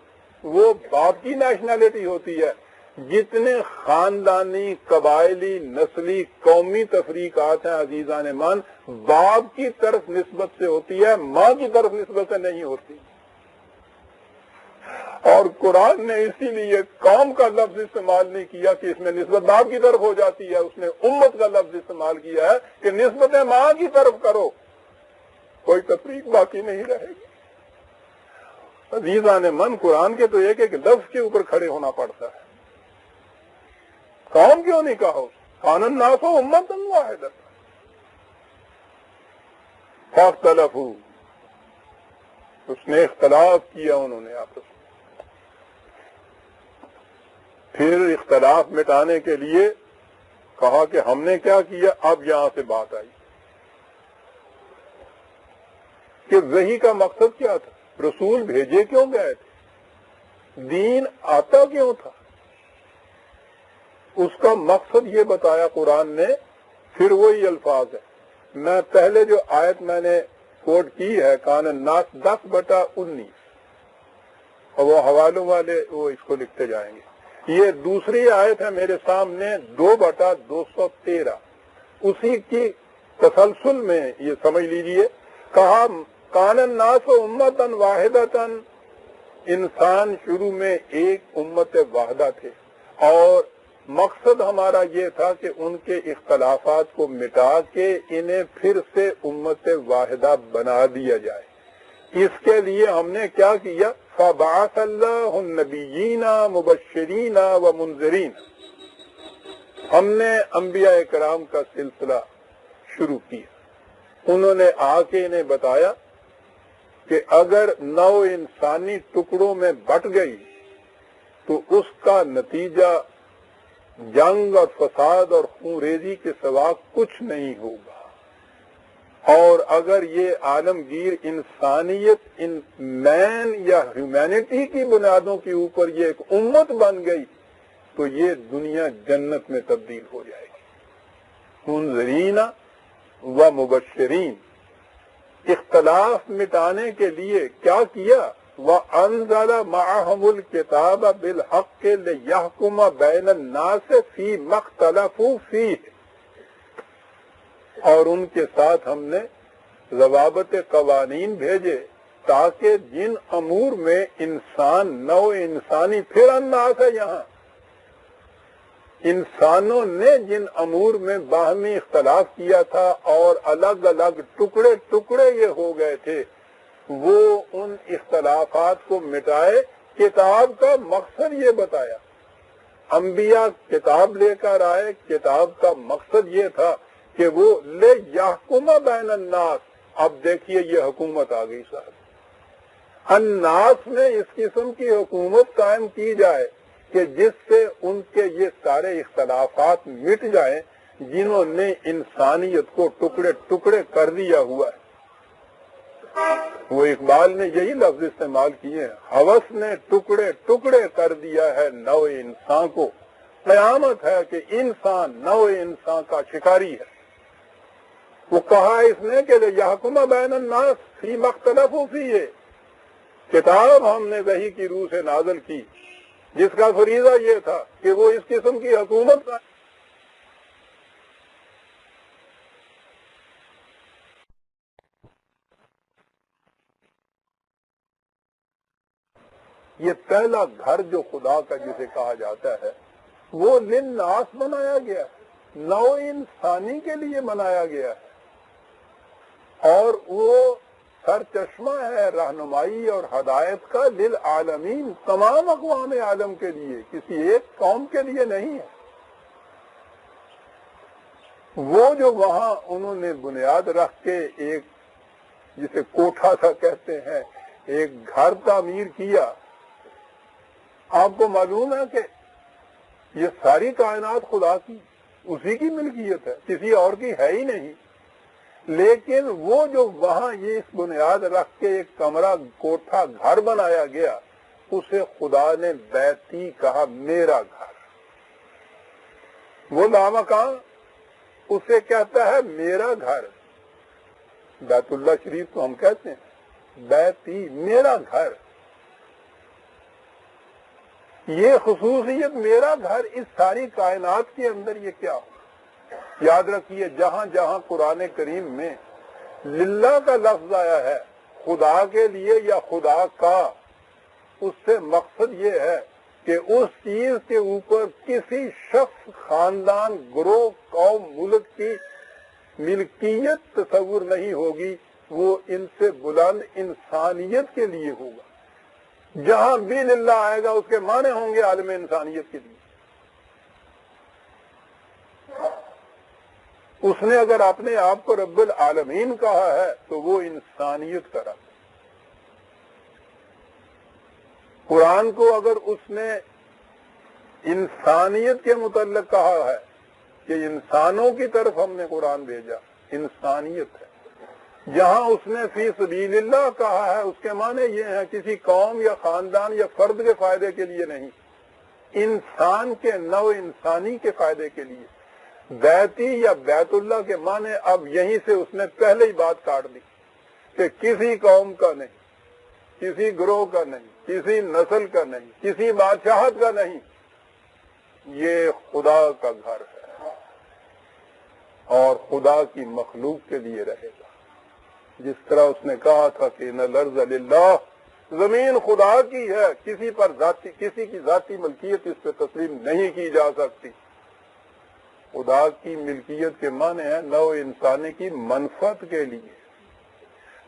وہ باپ کی نیشنلٹی ہوتی ہے۔ جتنے خاندانی، قبائلی، نسلی، قومی تفریقات ہیں عزیزان من، باپ کی طرف نسبت سے ہوتی ہے، ماں کی طرف نسبت سے نہیں ہوتی۔ اور قرآن نے اسی لیے قوم کا لفظ استعمال نہیں کیا کہ اس میں نسبت باپ کی طرف ہو جاتی ہے، اس نے امت کا لفظ استعمال کیا ہے کہ نسبت ماں کی طرف کرو، کوئی تفریق باقی نہیں رہے گی۔ عزیزان من، قرآن کے تو ایک ایک لفظ کے اوپر کھڑے ہونا پڑتا ہے۔ قوم کیوں نہیں کہا؟ کان الناس امۃ واحدۃ فاختلفوا، اس نے اختلاف کیا انہوں نے آپس میں۔ پھر اختلاف مٹانے کے لیے کہا کہ ہم نے کیا کیا؟ اب یہاں سے بات آئی کہ وحی کا مقصد کیا تھا، رسول بھیجے کیوں گئے تھے، دین آتا کیوں تھا، اس کا مقصد یہ بتایا قرآن نے۔ پھر وہی الفاظ ہے، میں پہلے جو آیت میں نے کوٹ کی ہے کان الناس 10/19، اور وہ حوالوں والے وہ اس کو لکھتے جائیں گے۔ یہ دوسری آیت ہے میرے سامنے 2/213، اسی کی تسلسل میں یہ سمجھ لیجئے۔ کہا کان الناس امۃ واحدۃ، انسان شروع میں ایک امت واحدہ تھے، اور مقصد ہمارا یہ تھا کہ ان کے اختلافات کو مٹا کے انہیں پھر سے امت واحدہ بنا دیا جائے۔ اس کے لیے ہم نے کیا کیا؟ فَبَعَثَ اللَّهُ النَّبِيِّينَ مُبَشِّرِينَ وَمُنذِرِينَ، ہم نے انبیاء کرام کا سلسلہ شروع کیا۔ انہوں نے آ کے انہیں بتایا کہ اگر نو انسانی ٹکڑوں میں بٹ گئی تو اس کا نتیجہ جنگ اور فساد اور خون ریزی کے سوا کچھ نہیں ہوگا، اور اگر یہ عالمگیر انسانیت ان مین یا ہیومینٹی کی بنیادوں کے اوپر یہ ایک امت بن گئی تو یہ دنیا جنت میں تبدیل ہو جائے گی۔ منذرین و مبشرین، اختلاف مٹانے کے لیے کیا کیا؟ وَأَنزَلَ مَعَهُمُ الْكِتَابَ بِالْحَقِّ لِيَحْكُمَ بَيْنَ النَّاسِ فِي مَا اخْتَلَفُوا فِيهِ، اور ان کے ساتھ ہم نے ضوابط قوانین بھیجے تاکہ جن امور میں انسان نو انسانی، پھر الناس ہے یہاں، انسانوں نے جن امور میں باہمی اختلاف کیا تھا اور الگ الگ ٹکڑے ٹکڑے یہ ہو گئے تھے، وہ ان اختلافات کو مٹائے، کتاب کا مقصد یہ بتایا۔ انبیاء کتاب لے کر آئے، کتاب کا مقصد یہ تھا کہ وہ لے یحکم بین الناس۔ اب دیکھیے یہ حکومت آ گئی صاحب، الناس میں اس قسم کی حکومت قائم کی جائے کہ جس سے ان کے یہ سارے اختلافات مٹ جائیں جنہوں نے انسانیت کو ٹکڑے ٹکڑے کر دیا ہوا ہے۔ وہ اقبال نے یہی لفظ استعمال کیے ہیں، ہوس نے ٹکڑے ٹکڑے کر دیا ہے نو انسان کو، قیامت ہے کہ انسان نو انسان کا شکاری ہے۔ وہ کہا اس نے کہ یحکم بین الناس فیما اختلفوا فیہ، کتاب ہم نے وحی کی روح سے نازل کی جس کا فریضہ یہ تھا کہ وہ اس قسم کی حکومت کا یہ پہلا گھر جو خدا کا جسے کہا جاتا ہے وہ للناس بنایا گیا ہے، نو انسانی کے لیے بنایا گیا ہے، اور وہ سرچشمہ ہے رہنمائی اور ہدایت کا للعالمین، تمام اقوام عالم کے لیے، کسی ایک قوم کے لیے نہیں ہے۔ وہ جو وہاں انہوں نے بنیاد رکھ کے ایک جسے کوٹھا سا کہتے ہیں، ایک گھر تعمیر کیا، آپ کو معلوم ہے کہ یہ ساری کائنات خدا کی، اسی کی ملکیت ہے، کسی اور کی ہے ہی نہیں، لیکن وہ جو وہاں یہ اس بنیاد رکھ کے ایک کمرہ کوٹھا گھر بنایا گیا، اسے خدا نے بیتی کہا، میرا گھر۔ وہ لامکان اسے کہتا ہے میرا گھر، بیت اللہ شریف کو ہم کہتے ہیں، بیتی میرا گھر۔ یہ خصوصیت میرا گھر اس ساری کائنات کے اندر یہ کیا ہو؟ یاد رکھیے جہاں جہاں قرآن کریم میں للہ کا لفظ آیا ہے، خدا کے لیے یا خدا کا، اس سے مقصد یہ ہے کہ اس چیز کے اوپر کسی شخص، خاندان، گروہ، قوم، ملک کی ملکیت تصور نہیں ہوگی، وہ ان سے بلند انسانیت کے لیے ہوگا۔ جہاں بھی للہ آئے گا اس کے معنی ہوں گے عالم انسانیت کے لیے۔ اس نے اگر اپنے آپ کو رب العالمین کہا ہے تو وہ انسانیت کا رب۔ قرآن کو اگر اس نے انسانیت کے متعلق کہا ہے کہ انسانوں کی طرف ہم نے قرآن بھیجا، انسانیت ہے۔ جہاں اس نے فی سبیل اللہ کہا ہے اس کے معنی یہ ہے کسی قوم یا خاندان یا فرد کے فائدے کے لیے نہیں، انسان کے نو انسانی کے فائدے کے لیے۔ بیتی یا بیت اللہ کے معنی اب یہیں سے اس نے پہلے ہی بات کاٹ دی کہ کسی قوم کا نہیں، کسی گروہ کا نہیں، کسی نسل کا نہیں، کسی بادشاہت کا نہیں، یہ خدا کا گھر ہے اور خدا کی مخلوق کے لیے رہے گا۔ جس طرح اس نے کہا تھا کہ ان الارض للہ، زمین خدا کی ہے، کسی کی ذاتی ملکیت اس پہ تسلیم نہیں کی جا سکتی۔ خدا کی ملکیت کے معنی ہے نو انسانی کی منفعت کے لیے۔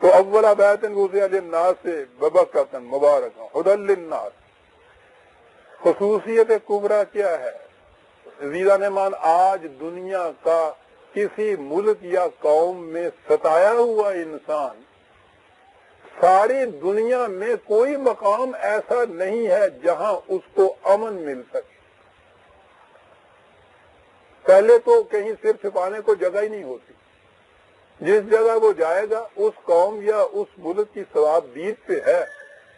تو اولا بیت وضع للناس سے ببرکۃ مبارکہ ھدی للناس، خصوصیت کبریٰ کیا ہے؟ عزیزان ایمان، آج دنیا کا کسی ملک یا قوم میں ستایا ہوا انسان، ساری دنیا میں کوئی مقام ایسا نہیں ہے جہاں اس کو امن مل سکے۔ پہلے تو کہیں سر چھپانے کو جگہ ہی نہیں ہوتی، جس جگہ وہ جائے گا اس قوم یا اس ملک کی ثواب دید پہ ہے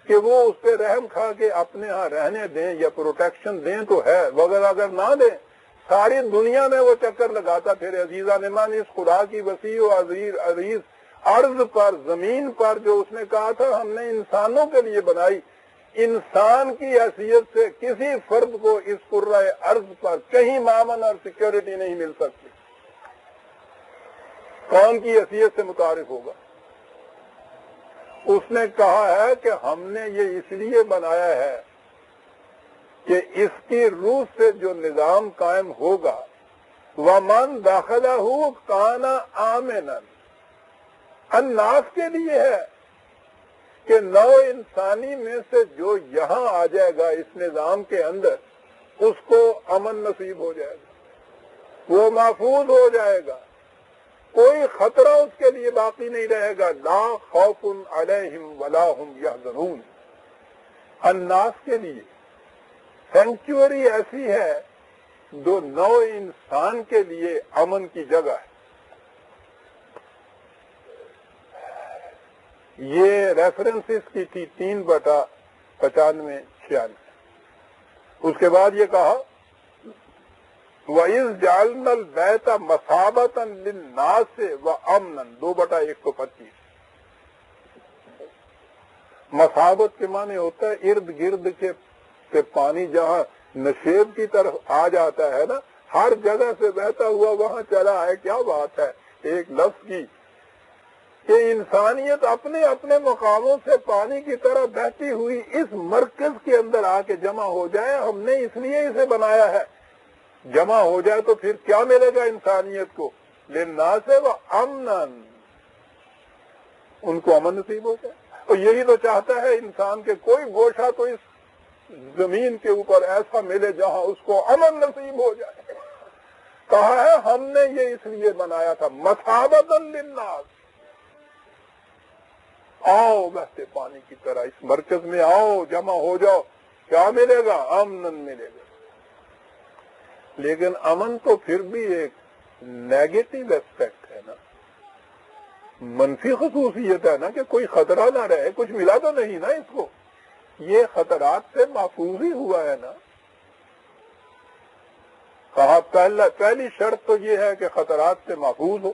کہ وہ اس پہ رحم کھا کے اپنے ہاں رہنے دیں یا پروٹیکشن دیں تو ہے، وغیرہ اگر نہ دیں ساری دنیا میں وہ چکر لگاتا پھر۔ عزیزان ایمان، اس خدا کی وسیع و عریض عرض پر، زمین پر جو اس نے کہا تھا ہم نے انسانوں کے لیے بنائی، انسان کی حیثیت سے کسی فرد کو اس کرۂ ارض پر کہیں مامن اور سیکیورٹی نہیں مل سکتی، قوم کی حیثیت سے متعارف ہوگا۔ اس نے کہا ہے کہ ہم نے یہ اس لیے بنایا ہے کہ اس کی روح سے جو نظام قائم ہوگا وَمَنْ دَخَلَهُ كَانَ آمِنًا، الناس کے لیے ہے کہ نو انسانی میں سے جو یہاں آ جائے گا اس نظام کے اندر اس کو امن نصیب ہو جائے گا، وہ محفوظ ہو جائے گا، کوئی خطرہ اس کے لیے باقی نہیں رہے گا، لا خوف علیہم ولا ہم یحزنون۔ الناس کے لیے سینکچوری ایسی ہے جو نو انسان کے لیے امن کی جگہ ہے۔ یہ ریفرنس اس کی تھی 3/95-96۔ اس کے بعد یہ کہا وَإِذْ جَعَلْنَا الْبَيْتَ مَثَابَةً لِلنَّاسِ وَأَمْنًا 2/125۔ مثابت کے معنی ہوتا ہے ارد گرد کے پانی جہاں نشیب کی طرف آ جاتا ہے نا، ہر جگہ سے بہتا ہوا وہاں چلا ہے، کیا بات ہے ایک لفظ کی کہ انسانیت اپنے اپنے مقاموں سے پانی کی طرح بہتی ہوئی اس مرکز کے اندر آ کے جمع ہو جائے۔ ہم نے اس لیے اسے بنایا ہے، جمع ہو جائے تو پھر کیا ملے گا انسانیت کو؟ للناس وامنا، ان کو امن نصیب ہو جائے۔ اور یہی تو چاہتا ہے انسان کے کوئی گوشہ تو اس زمین کے اوپر ایسا ملے جہاں اس کو امن نصیب ہو جائے۔ کہا ہے ہم نے یہ اس لیے بنایا تھا مثابۃ للناس، آؤ بہتے پانی کی طرح اس مرکز میں آؤ، جمع ہو جاؤ، کیا ملے گا؟ امن ملے گا۔ لیکن امن تو پھر بھی ایک نیگیٹو ایسپیکٹ ہے نا، منفی خصوصیت ہے نا کہ کوئی خطرہ نہ رہے، کچھ ملا تو نہیں نا اس کو، یہ خطرات سے محفوظ ہی ہوا ہے نا۔ کہا پہلی شرط تو یہ ہے کہ خطرات سے محفوظ ہو،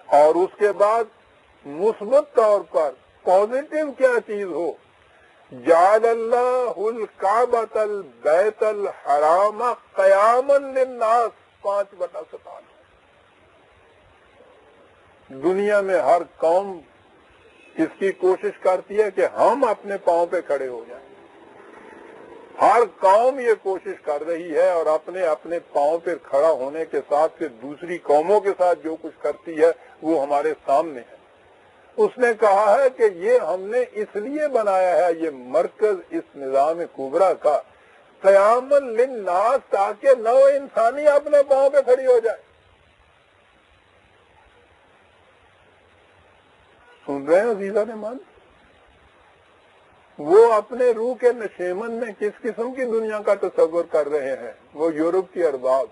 اور اس کے بعد مثبت طور پر پازیٹو کیا چیز ہو؟ جعل اللہ الکعبۃ البیت الحرام قیاما للناس 5/17۔ دنیا میں ہر قوم اس کی کوشش کرتی ہے کہ ہم اپنے پاؤں پہ کھڑے ہو جائیں، ہر قوم یہ کوشش کر رہی ہے، اور اپنے اپنے پاؤں پہ کھڑا ہونے کے ساتھ پھر دوسری قوموں کے ساتھ جو کچھ کرتی ہے وہ ہمارے سامنے ہے۔ اس نے کہا ہے کہ یہ ہم نے اس لیے بنایا ہے یہ مرکز اس نظام کبریٰ کا قیام للناس، تاکہ نو انسانی اپنے پاؤں پہ کھڑی ہو جائے۔ سن رہے ہیں عزیزان مان؟ وہ اپنے روح کے نشیمن میں کس قسم کی دنیا کا تصور کر رہے ہیں؟ وہ یورپ کے ارباب،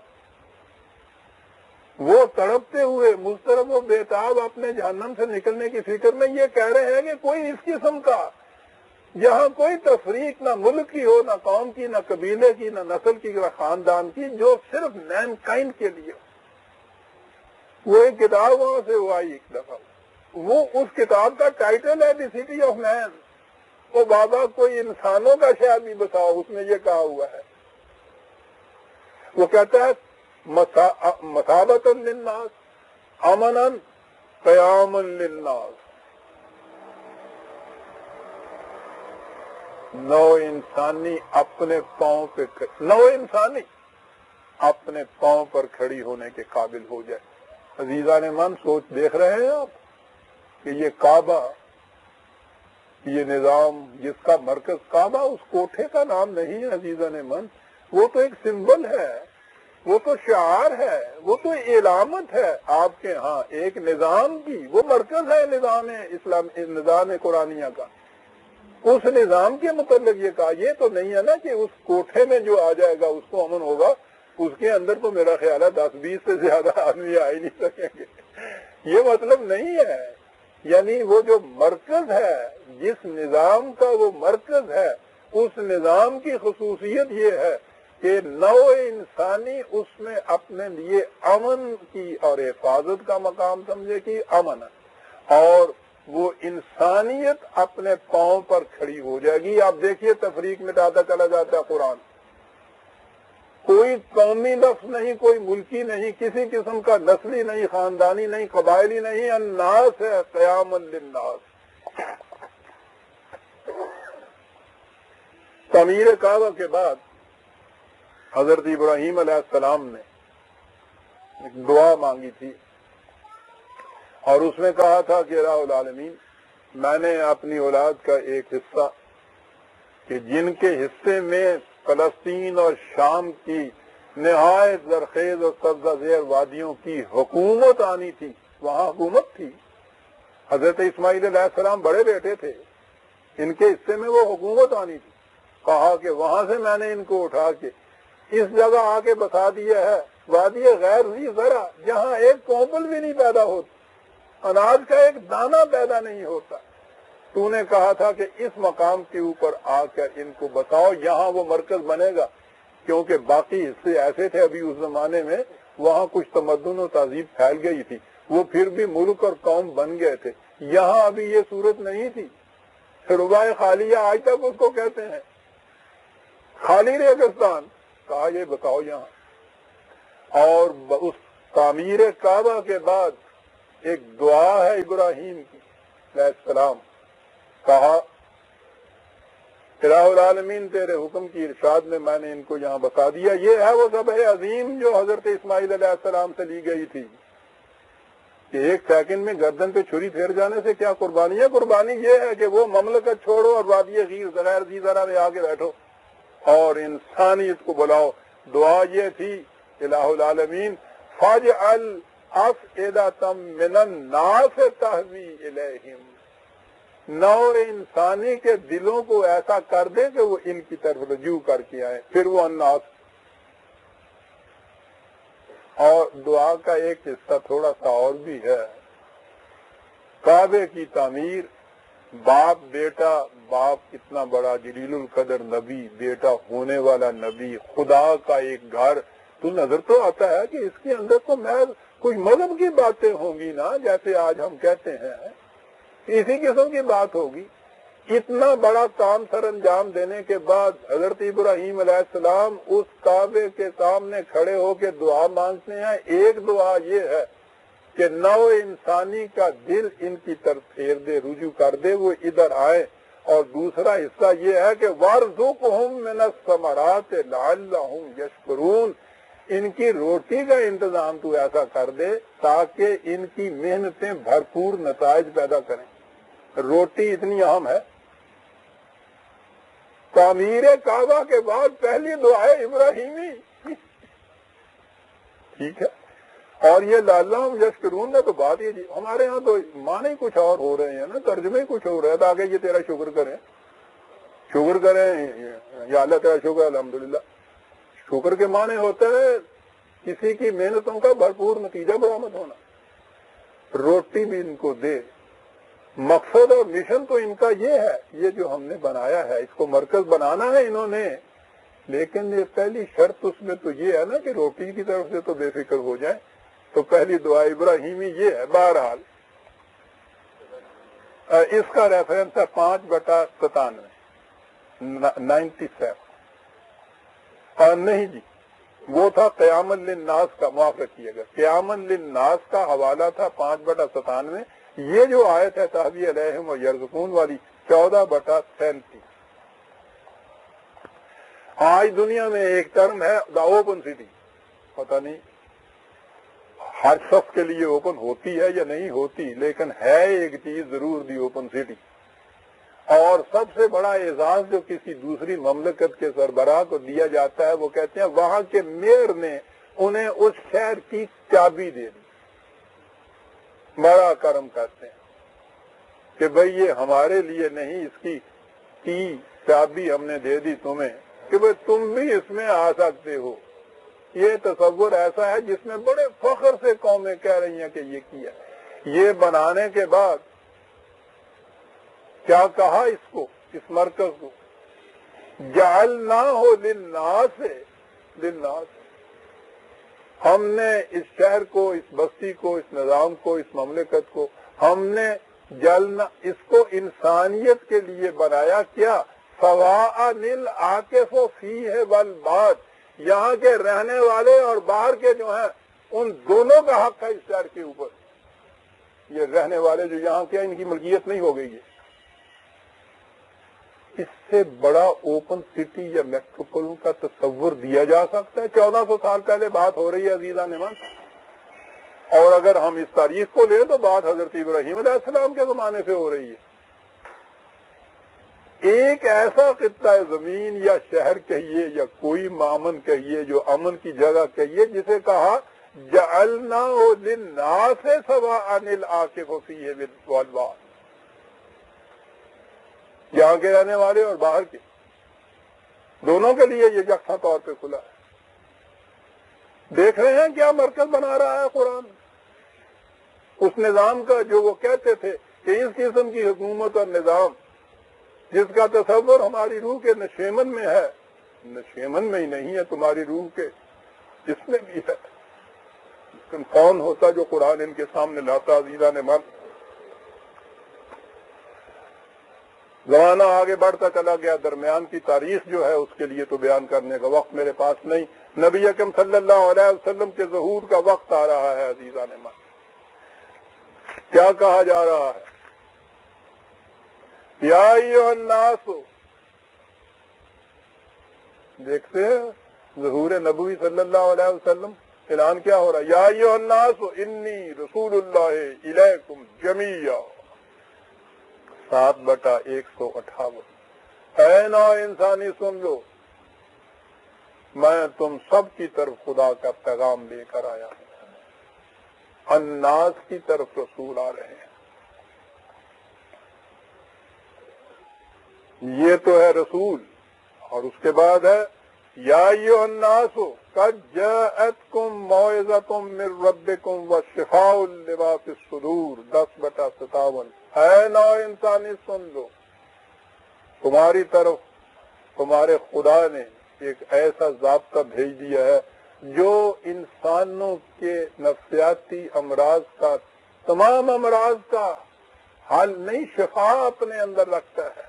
وہ تڑپتے ہوئے مضطرب و بےتاب اپنے جہنم سے نکلنے کی فکر میں یہ کہہ رہے ہیں کہ کوئی اس قسم کا جہاں کوئی تفریق نہ ملک کی ہو، نہ قوم کی، نہ قبیلے کی، نہ نسل کی، نہ خاندان کی، جو صرف مین کائنڈ کے لیے۔ وہ ایک کتاب وہاں سے وہ آئی ایک دفعہ، وہ اس کتاب کا ٹائٹل ہے دی سٹی آف مین۔ وہ بابا کوئی انسانوں کا شہر بھی بتاؤ، اس میں یہ کہا ہوا ہے۔ وہ کہتا ہے مثابۃ للناس، امنا قیاما للناس، نو انسانی اپنے پاؤں پہ، نو انسانی اپنے پاؤں پر کھڑی ہونے کے قابل ہو جائے۔ عزیزان من، سوچ دیکھ رہے ہیں آپ کہ یہ کعبہ، یہ نظام جس کا مرکز کعبہ اس کوٹھے کا نام نہیں ہے عزیزان من، وہ تو ایک سمبل ہے، وہ تو شعار ہے، وہ تو علامت ہے آپ کے ہاں ایک نظام کی، وہ مرکز ہے نظام اسلام، نظام قرآنیہ کا۔ اس نظام کے متعلق یہ کہا، یہ تو نہیں ہے نا کہ اس کوٹھے میں جو آ جائے گا اس کو امن ہوگا، اس کے اندر تو میرا خیال ہے 10-20 سے زیادہ آدمی آ ہی نہیں سکیں گے، یہ مطلب نہیں ہے۔ یعنی وہ جو مرکز ہے، جس نظام کا وہ مرکز ہے، اس نظام کی خصوصیت یہ ہے کہ نو انسانی اس میں اپنے لیے امن کی اور حفاظت کا مقام سمجھے کہ امن ہے، اور وہ انسانیت اپنے پاؤں پر کھڑی ہو جائے گی۔ آپ دیکھیے تفریق مٹاتا چلا جاتا ہے قرآن، کوئی قومی لفظ نہیں، کوئی ملکی نہیں، کسی قسم کا نسلی نہیں، خاندانی نہیں، قبائلی نہیں، الناس ہے، قیام للناس۔ تعمیر کعبہ کے بعد حضرت ابراہیم علیہ السلام نے ایک دعا مانگی تھی اور اس میں کہا تھا کہ الہ العالمین، میں نے اپنی اولاد کا ایک حصہ کہ جن کے حصے میں فلسطین اور شام کی نہایت زرخیز اور سبزہ زیر وادیوں کی حکومت آنی تھی، وہاں حکومت تھی، حضرت اسماعیل علیہ السلام بڑے بیٹے تھے، ان کے حصے میں وہ حکومت آنی تھی، کہا کہ وہاں سے میں نے ان کو اٹھا کے اس جگہ آ کے بسا دیا ہے، وادی غیر ذی زرع، جہاں ایک کومل بھی نہیں پیدا ہوتا، اناج کا ایک دانہ پیدا نہیں ہوتا۔ تو نے کہا تھا کہ اس مقام کے اوپر آ کر ان کو بتاؤ، یہاں وہ مرکز بنے گا، کیونکہ باقی حصے ایسے تھے ابھی اس زمانے میں وہاں کچھ تمدن و تہذیب پھیل گئی تھی، وہ پھر بھی ملک اور قوم بن گئے تھے، یہاں ابھی یہ صورت نہیں تھی۔ ربائے خالیہ آج تک اس کو کہتے ہیں، خالی ریگستان، کہا یہ بتاؤ یہاں۔ اور اس تعمیر کعبہ کے بعد ایک دعا ہے ابراہیم کی علیہ السلام، کہا الہ العالمین تیرے حکم کی ارشاد میں نے ان کو یہاں بتا دیا۔ یہ ہے وہ ذبح عظیم جو حضرت اسماعیل علیہ السلام سے لی گئی تھی کہ ایک سیکنڈ میں گردن پہ چھری پھیر جانے سے کیا قربانی ہے؟ قربانی یہ ہے کہ وہ مملکت چھوڑو اور وادی غیر ذی زرع میں آگے بیٹھو اور انسانیت کو بلاؤ۔ دعا یہ تھی الہ العالمین فاجعل افئدۃ من الناس تہوی الیہم، نوع انسانی کے دلوں کو ایسا کر دے کہ وہ ان کی طرف رجوع کر کے آئے، پھر وہ الناس۔ اور دعا کا ایک حصہ تھوڑا سا اور بھی ہے، کعبے کی تعمیر، باپ بیٹا، باپ اتنا بڑا جلیل القدر نبی، بیٹا ہونے والا نبی، خدا کا ایک گھر، تو نظر تو آتا ہے کہ اس کے اندر تو محض کچھ مذہب کی باتیں ہوں گی نا، جیسے آج ہم کہتے ہیں، اسی قسم کی بات ہوگی۔ اتنا بڑا کام سر انجام دینے کے بعد حضرت ابراہیم علیہ السلام اس کعبے کے سامنے کھڑے ہو کے دعا مانگتے ہیں۔ ایک دعا یہ ہے کہ نوع انسانی کا دل ان کی طرف پھیر دے، رجوع کر دے، وہ ادھر آئے، اور دوسرا حصہ یہ ہے کہ وَارْزُقْهُم مِّنَ الثَّمَرَاتِ لَعَلَّهُمْ يَشْكُرُونَ، ان کی روٹی کا انتظام تو ایسا کر دے تاکہ ان کی محنتیں بھرپور نتائج پیدا کریں۔ روٹی اتنی اہم ہے۔ تعمیر کعبہ کے بعد پہلی دعائے ابراہیمی، ٹھیک ہے، اور یہ لعلہم یشکرون نے تو بات یہ، ہمارے ہاں تو معنی کچھ اور ہو رہے ہیں نا، ترجمے کچھ ہو رہا ہے تاکہ یہ تیرا شکر کریں، یا اللہ تیرا شکر الحمدللہ۔ شکر کے معنی ہوتا ہے کسی کی محنتوں کا بھرپور نتیجہ برآمد ہونا۔ روٹی بھی ان کو دے، مقصد اور مشن تو ان کا یہ ہے، یہ جو ہم نے بنایا ہے اس کو مرکز بنانا ہے انہوں نے، لیکن یہ پہلی شرط اس میں تو یہ ہے نا کہ روٹی کی طرف سے تو بے فکر ہو جائے، تو پہلی دعا ابراہیمی یہ ہے۔ بہرحال اس کا ریفرنس ہے 5/97، 97، اور نہیں جی وہ تھا قیام للناس کا، معاف رکھیے گا، قیام للناس کا حوالہ تھا 5/97۔ یہ جو آیت ہے تہوی علیہم و یرزقون والی 14/37۔ آج دنیا میں ایک ٹرم ہے دا اوپن سٹی، پتہ نہیں ہر شخص کے لیے اوپن ہوتی ہے یا نہیں ہوتی، لیکن ہے ایک چیز ضرور دی اوپن سٹی۔ اور سب سے بڑا اعزاز جو کسی دوسری مملکت کے سربراہ کو دیا جاتا ہے، وہ کہتے ہیں وہاں کے میئر نے انہیں اس شہر کی چابی دے دی، بڑا کرم کرتے ہیں کہ بھئی یہ ہمارے لیے نہیں، اس کی چابی ہم نے دے دی تمہیں کہ بھئی تم بھی اس میں آ سکتے ہو۔ یہ تصور ایسا ہے جس میں بڑے فخر سے قومیں کہہ رہی ہیں کہ یہ کیا۔ یہ بنانے کے بعد کیا کہا اس کو، اس مرکز کو، جعلناہ للناس، ہم نے اس شہر کو، اس بستی کو، اس نظام کو، اس مملکت کو ہم نے جلنا، اس کو انسانیت کے لیے بنایا۔ کیا سواء العاکف فیہ والباد، یہاں کے رہنے والے اور باہر کے جو ہیں ان دونوں کا حق ہے اس شہر کے اوپر۔ یہ رہنے والے جو یہاں کے ان کی ملکیت نہیں ہو گئی ہے، اس سے بڑا اوپن سٹی یا میٹروپولن کا تصور دیا جا سکتا ہے؟ 1400 سال پہلے بات ہو رہی ہے عزیزان من، اور اگر ہم اس تاریخ کو لیں تو بات حضرت ابراہیم علیہ السلام کے زمانے سے ہو رہی ہے۔ ایک ایسا خطہ زمین یا شہر کہیے یا کوئی مامن کہیے جو امن کی جگہ کہیے، جسے کہا جعلناہ للناس سواء العاکف فیہ والباد، یہاں کے رہنے والے اور باہر کے دونوں کے لیے یہ یکساں طور پہ کھلا ہے۔ دیکھ رہے ہیں کیا مرکز بنا رہا ہے قرآن اس نظام کا جو وہ کہتے تھے کہ اس قسم کی حکومت اور نظام جس کا تصور ہماری روح کے نشیمن میں ہے، نشیمن میں ہی نہیں ہے، تمہاری روح کے جس میں بھی ہے، لیکن کون ہوتا جو قرآن ان کے سامنے لاتا؟ عزیزان من، زمانہ آگے بڑھتا چلا گیا، درمیان کی تاریخ جو ہے اس کے لیے تو بیان کرنے کا وقت میرے پاس نہیں۔ نبی اکرم صلی اللہ علیہ وسلم کے ظہور کا وقت آ رہا ہے عزیزان من۔ کیا کہا جا رہا ہے؟ یا ایھا الناس، دیکھتے ہیں ظہور نبوی صلی اللہ علیہ وسلم، اعلان کیا ہو رہا ہے؟ یا ایھا الناس انی رسول اللہ الیکم جمیعا، 7/158۔ اے نو انسانی سن لو، میں تم سب کی طرف خدا کا پیغام لے کر آیا ہوں۔ الناس کی طرف رسول آ رہے ہیں، یہ تو ہے رسول، اور اس کے بعد ہے یا ایھا الناس قد جاءتکم موعظۃ من ربکم وشفاء لما فی الصدور، 10/57۔ اے نو انسانی سن لو، تمہاری طرف تمہارے خدا نے ایک ایسا ضابطہ بھیج دیا ہے جو انسانوں کے نفسیاتی امراض کا، تمام امراض کا حل نہیں، شفا اپنے اندر رکھتا ہے۔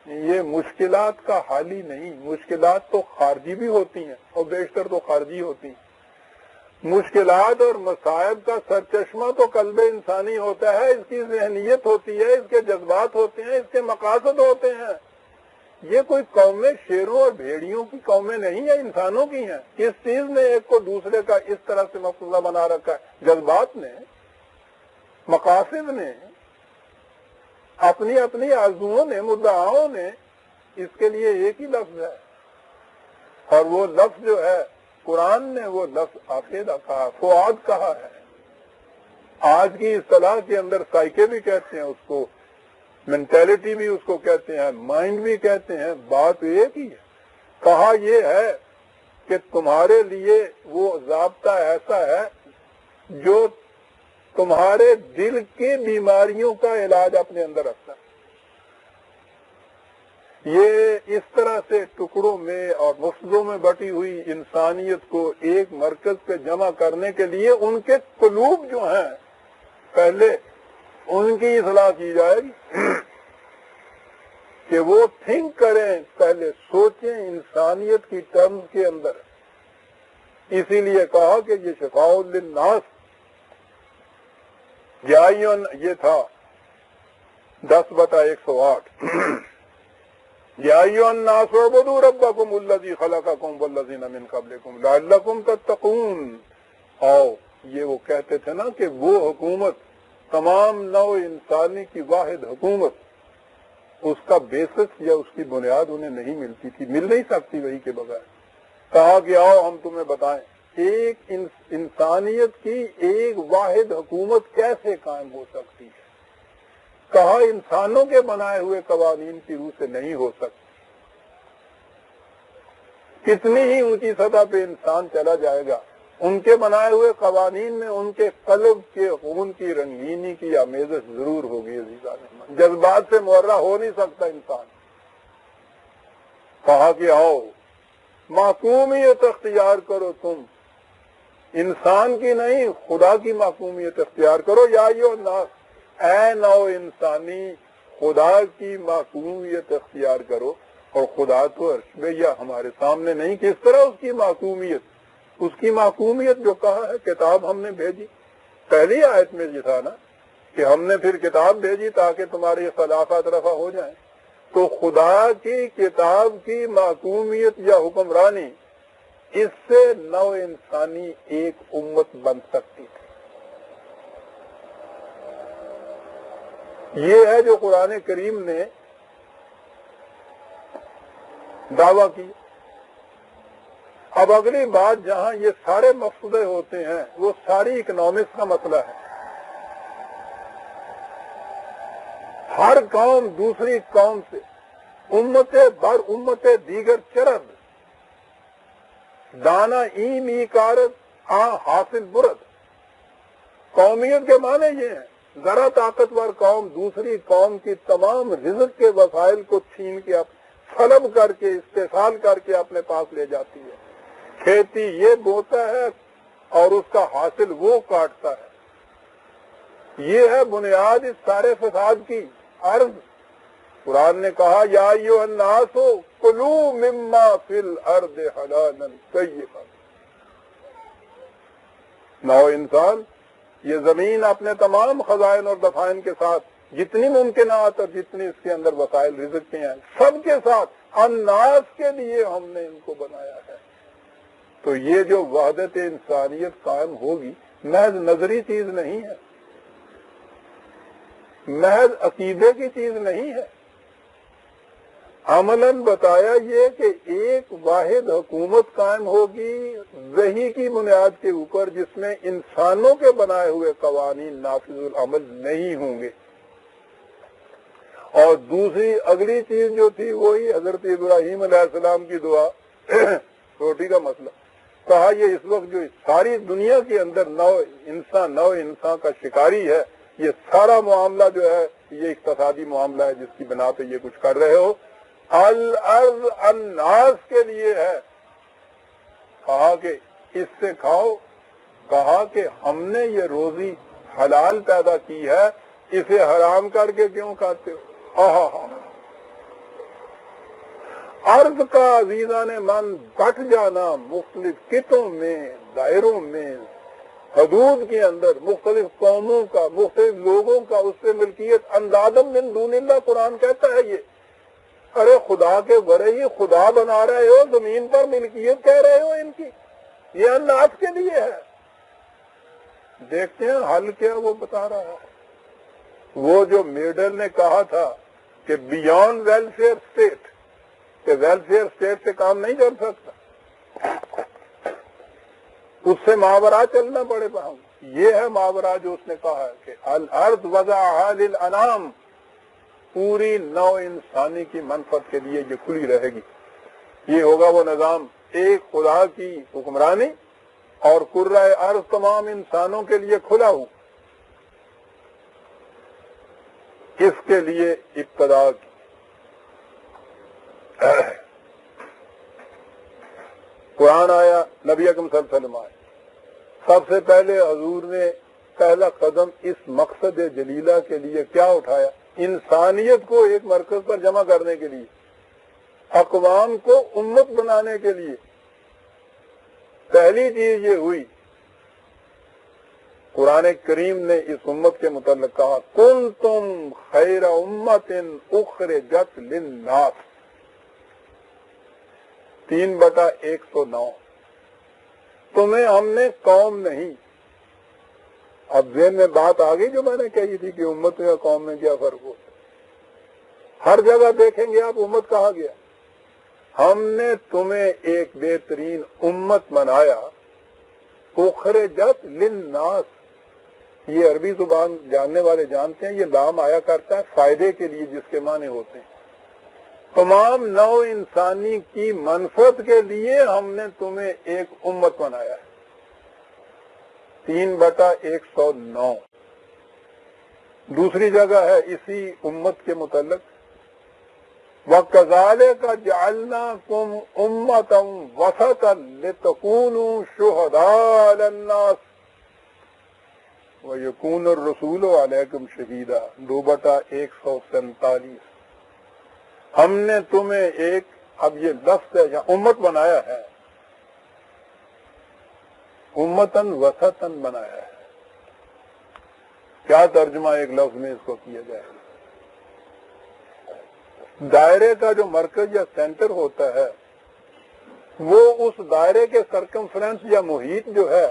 یہ مشکلات کا حل ہی نہیں، مشکلات تو خارجی بھی ہوتی ہیں اور بیشتر تو خارجی ہوتی ہیں۔ مشکلات اور مصائب کا سرچشمہ تو قلب انسانی ہوتا ہے، اس کی ذہنیت ہوتی ہے، اس کے جذبات ہوتے ہیں، اس کے مقاصد ہوتے ہیں۔ یہ کوئی قومیں شیروں اور بھیڑیوں کی قومیں نہیں ہیں، انسانوں کی ہیں۔ کس چیز نے ایک کو دوسرے کا اس طرح سے مفروضہ بنا رکھا ہے؟ جذبات نے، مقاصد نے، اپنی اپنی آرزوؤں نے، مدعاؤں نے۔ اس کے لیے ایک ہی لفظ ہے، اور وہ لفظ جو ہے قرآن نے وہ لفظ عقیدہ کہا، فؤاد کہا ہے۔ آج کی اصطلاح کے اندر سائیکے بھی کہتے ہیں اس کو، مینٹیلٹی بھی اس کو کہتے ہیں، مائنڈ بھی کہتے ہیں، بات ایک ہی ہے۔ کہا یہ ہے کہ تمہارے لیے وہ ضابطہ ایسا ہے جو تمہارے دل کی بیماریوں کا علاج اپنے اندر رکھتا ہے۔ یہ اس طرح سے ٹکڑوں میں اور مفصلوں میں بٹی ہوئی انسانیت کو ایک مرکز پہ جمع کرنے کے لیے ان کے قلوب جو ہیں پہلے ان کی اصلاح کی جائے گی کہ وہ تھنک کریں، پہلے سوچیں انسانیت کی ٹرمز کے اندر۔ اسی لیے کہا کہ یہ شفاء للناس، یہ تھا 10/108۔ یا ایھا الناس اعبدوا ربکم الذی خلقکم والذین من قبلکم لعلکم تتقون۔ یہ وہ کہتے تھے نا کہ وہ حکومت، تمام نوع انسانی کی واحد حکومت، اس کا بیسس یا اس کی بنیاد انہیں نہیں ملتی تھی، مل نہیں سکتی وہی کے بغیر۔ کہا کہ آؤ ہم تمہیں بتائیں ایک انسانیت کی ایک واحد حکومت کیسے قائم ہو سکتی ہے۔ کہا انسانوں کے بنائے ہوئے قوانین کی روح سے نہیں ہو سکتی۔ کتنی ہی اونچی سطح پہ انسان چلا جائے گا، ان کے بنائے ہوئے قوانین میں ان کے قلب کے خون کی رنگینی کی آمیزش ضرور ہوگی عزیزان، جذبات سے معرہ ہو نہیں سکتا انسان۔ کہا کہ آؤ محکومیت اختیار کرو، تم انسان کی نہیں خدا کی محکومیت اختیار کرو۔ یا ایھا الناس، اے نو انسانی، خدا کی محکومیت اختیار کرو۔ اور خدا تو عرش پہ یا ہمارے سامنے نہیں، کس طرح اس کی محکومیت؟ اس کی محکومیت جو کہا ہے، کتاب ہم نے بھیجی، پہلی آیت میں یہ تھا نا کہ ہم نے پھر کتاب بھیجی تاکہ تمہاری خلافات رفع ہو جائیں. تو خدا کی کتاب کی محکومیت یا حکمرانی، اس سے نو انسانی ایک امت بن سکتی تھی. یہ ہے جو قرآن کریم نے دعویٰ کی. اب اگلی بات جہاں یہ سارے مقصودے ہوتے ہیں وہ ساری اکنامکس کا مسئلہ ہے. ہر قوم دوسری قوم سے امت بر امت دیگر چرد دانا ایم ای کارت آ حاصل برد. قومیت کے معنی یہ ہیں ذرا طاقتور قوم دوسری قوم کی تمام رزق کے وسائل کو چھین کے سلب کر کے استحصال کر کے اپنے پاس لے جاتی ہے. کھیتی یہ بوتا ہے اور اس کا حاصل وہ کاٹتا ہے. یہ ہے بنیاد اس سارے فساد کی. عرض قرآن نے کہا یا ایھا الناس کلوا مما فی الارض حلالا طیبا. نو انسان، یہ زمین اپنے تمام خزائن اور دفائن کے ساتھ جتنی ممکنات اور جتنی اس کے اندر وسائل رزق کے ہیں سب کے ساتھ الناس کے لیے ہم نے ان کو بنایا ہے. تو یہ جو وحدت انسانیت قائم ہوگی محض نظری چیز نہیں ہے، محض عقیدے کی چیز نہیں ہے. عملاً بتایا یہ کہ ایک واحد حکومت قائم ہوگی وحی کی بنیاد کے اوپر جس میں انسانوں کے بنائے ہوئے قوانین نافذ العمل نہیں ہوں گے. اور دوسری اگلی چیز جو تھی وہی حضرت ابراہیم علیہ السلام کی دعا، روٹی کا مسئلہ. کہا یہ اس وقت جو ساری دنیا کے اندر نو انسان کا شکاری ہے، یہ سارا معاملہ جو ہے یہ اقتصادی معاملہ ہے جس کی بنا پہ یہ کچھ کر رہے ہو. الارض الناس کے لیے ہے. کہا کہ اس سے کھاؤ. کہا کہ ہم نے یہ روزی حلال پیدا کی ہے، اسے حرام کر کے کیوں کھاتے ہو؟ ارض کا عزیزان من بٹ جانا مختلف کتوں میں، دائروں میں، حدود کے اندر مختلف قوموں کا، مختلف لوگوں کا اس سے ملکیت اندادم من دون اللہ قرآن کہتا ہے. یہ ارے خدا کے ورے ہی خدا بنا رہے ہو، زمین پر ملکیت کہہ رہے ہو ان کی. یہ الناس کے لیے ہے. دیکھتے ہیں حل کیا وہ بتا رہا ہے. وہ جو میڈل نے کہا تھا کہ بیونڈ ویلفیئر اسٹیٹ، کہ ویلفیئر اسٹیٹ سے کام نہیں کر سکتا، اس سے ماورا چلنا پڑے گا. یہ ہے ماورا جو اس نے کہا ہے کہ الارض وضعها للانام، پوری نو انسانی کی منفعت کے لیے یہ کھلی رہے گی. یہ ہوگا وہ نظام، ایک خدا کی حکمرانی اور کرۂ ارض تمام انسانوں کے لیے کھلا ہو. اس کے لیے ابتدا کی قرآن آیا، نبی اکرم صلی اللہ علیہ وسلم آئے. سب سے پہلے حضور نے پہلا قدم اس مقصد جلیلہ کے لیے کیا اٹھایا؟ انسانیت کو ایک مرکز پر جمع کرنے کے لیے، اقوام کو امت بنانے کے لیے. پہلی چیز یہ ہوئی، قرآن کریم نے اس امت کے متعلق کہا کنتم خیر امت اخرجت للناس، 3/109. تمہیں ہم نے قوم نہیں. اب ذہن میں بات آ گئی جو میں نے کہی تھی کہ امت یا قوم میں کیا فرق ہوتا ہے. ہر جگہ دیکھیں گے آپ امت کہا گیا. ہم نے تمہیں ایک بہترین امت بنایا، اخرجت للناس. یہ عربی زبان جاننے والے جانتے ہیں، یہ لام آیا کرتا ہے فائدے کے لیے جس کے معنی ہوتے ہیں. تمام نو انسانی کی منفعت کے لیے ہم نے تمہیں ایک امت بنایا ہے. 3/109. دوسری جگہ ہے اسی امت کے متعلق وَكَذَلِكَ جَعَلْنَاكُمْ أُمَّةً وَسَطًا لِتَكُونُوا شُهَدَاءَ عَلَى النَّاسِ وَيَكُونَ الرَّسُولُ عَلَيْكُمْ شَهِيدًا. 2/147. ہم نے تمہیں ایک، اب یہ لفظ ہے یا امت بنایا ہے، امتاً وسطاً بنایا ہے. کیا ترجمہ ایک لفظ میں اس کو کیا جائے گا؟ دائرے کا جو مرکز یا سینٹر ہوتا ہے وہ اس دائرے کے سرکمفرنس یا محیط جو ہے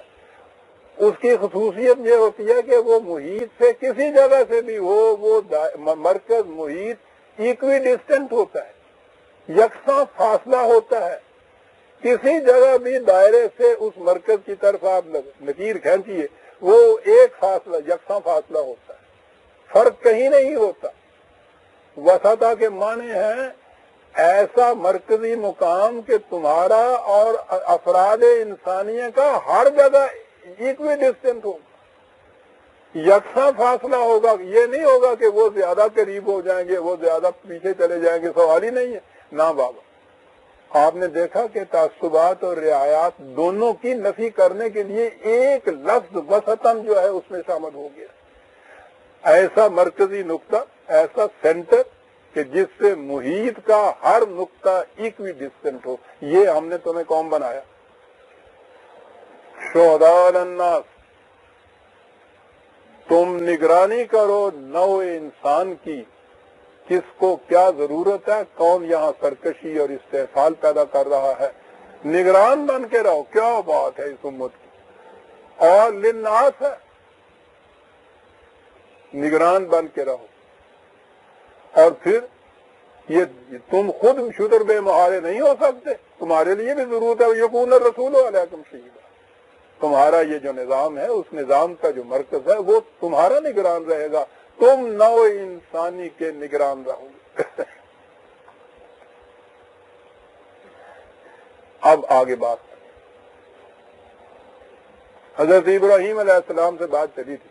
اس کی خصوصیت یہ ہوتی ہے کہ وہ محیط سے کسی جگہ سے بھی ہو وہ مرکز محیط ایکوی ڈسٹنٹ ہوتا ہے، یکساں فاصلہ ہوتا ہے. کسی جگہ بھی دائرے سے اس مرکز کی طرف آپ لکیر کھینچیے وہ ایک فاصلہ یکساں فاصلہ ہوتا ہے، فرق کہیں نہیں ہوتا. وسطہ کے معنی ہیں ایسا مرکزی مقام کہ تمہارا اور افراد انسانیہ کا ہر جگہ ایکوی ڈسٹنٹ ہوگا، یکساں فاصلہ ہوگا. یہ نہیں ہوگا کہ وہ زیادہ قریب ہو جائیں گے وہ زیادہ پیچھے چلے جائیں گے، سوال ہی نہیں ہے. نہ بابا، آپ نے دیکھا کہ تعصبات اور رعایات دونوں کی نفی کرنے کے لیے ایک لفظ وسطن جو ہے اس میں شامل ہو گیا. ایسا مرکزی نقطہ، ایسا سینٹر کہ جس سے محیط کا ہر نقطہ ایکوی ڈسٹنٹ ہو. یہ ہم نے تمہیں قوم بنایا. شہداء الناس، تم نگرانی کرو نوع انسان کی، کس کو کیا ضرورت ہے، کون یہاں سرکشی اور استحصال پیدا کر رہا ہے. نگران بن کے رہو. کیا بات ہے اس امت کی. اور للناس ہے، نگران بن کے رہو. اور پھر یہ تم خود شتر بے مہارے نہیں ہو سکتے، تمہارے لیے بھی ضرورت ہے یکون الرسول علیکم شہیدا. تمہارا یہ جو نظام ہے اس نظام کا جو مرکز ہے وہ تمہارا نگران رہے گا. تم نوع انسانی کے نگران رہو گے. اب آگے بات، حضرت ابراہیم علیہ السلام سے بات چلی تھی.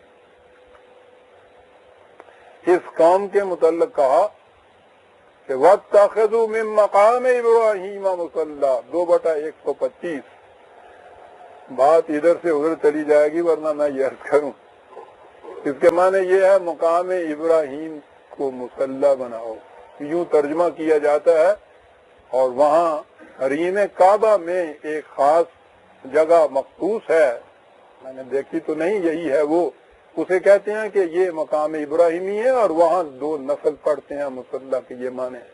اس قوم کے متعلق کہا کہ وَاتَّخَذُوا مِن مَّقَامِ إِبْرَاهِيمَ مُصَلًّى 2/125. بات ادھر سے ادھر چلی جائے گی ورنہ میں یہ عرض کروں. اس کے معنی یہ ہے مقام ابراہیم کو مصلی بناؤ، یوں ترجمہ کیا جاتا ہے. اور وہاں حریم کعبہ میں ایک خاص جگہ مخصوص ہے، میں نے دیکھی تو نہیں، یہی ہے وہ، اسے کہتے ہیں کہ یہ مقام ابراہیمی ہے اور وہاں 2 نفل پڑھتے ہیں مصلی کے. یہ معنی ہے.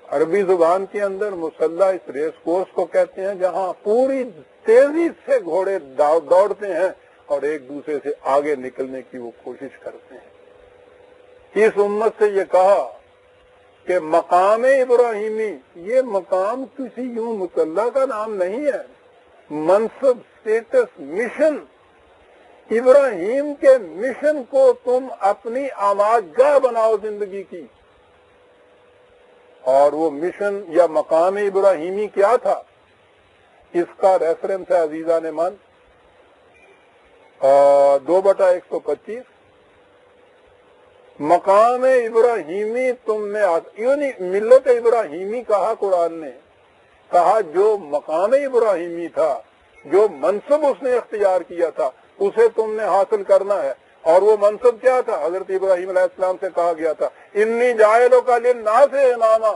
عربی زبان کے اندر مصلی اس ریس کورس کو کہتے ہیں جہاں پوری تیزی سے گھوڑے دوڑتے ہیں اور ایک دوسرے سے آگے نکلنے کی وہ کوشش کرتے ہیں. اس امت سے یہ کہا کہ مقام ابراہیمی، یہ مقام کسی یوں مصلی کا نام نہیں ہے، منصب، سٹیٹس، مشن. ابراہیم کے مشن کو تم اپنی آماجگاہ بناؤ زندگی کی. اور وہ مشن یا مقام ابراہیمی کیا تھا، اس کا ریفرنس ہے عزیزان من 2/125. مقام ابراہیمی تم نے یعنی ملت ابراہیمی کہا قرآن نے، کہا جو مقام ابراہیمی تھا، جو منصب اس نے اختیار کیا تھا اسے تم نے حاصل کرنا ہے. اور وہ منصب کیا تھا؟ حضرت ابراہیم علیہ السلام سے کہا گیا تھا انی جاعلک للناس اماما.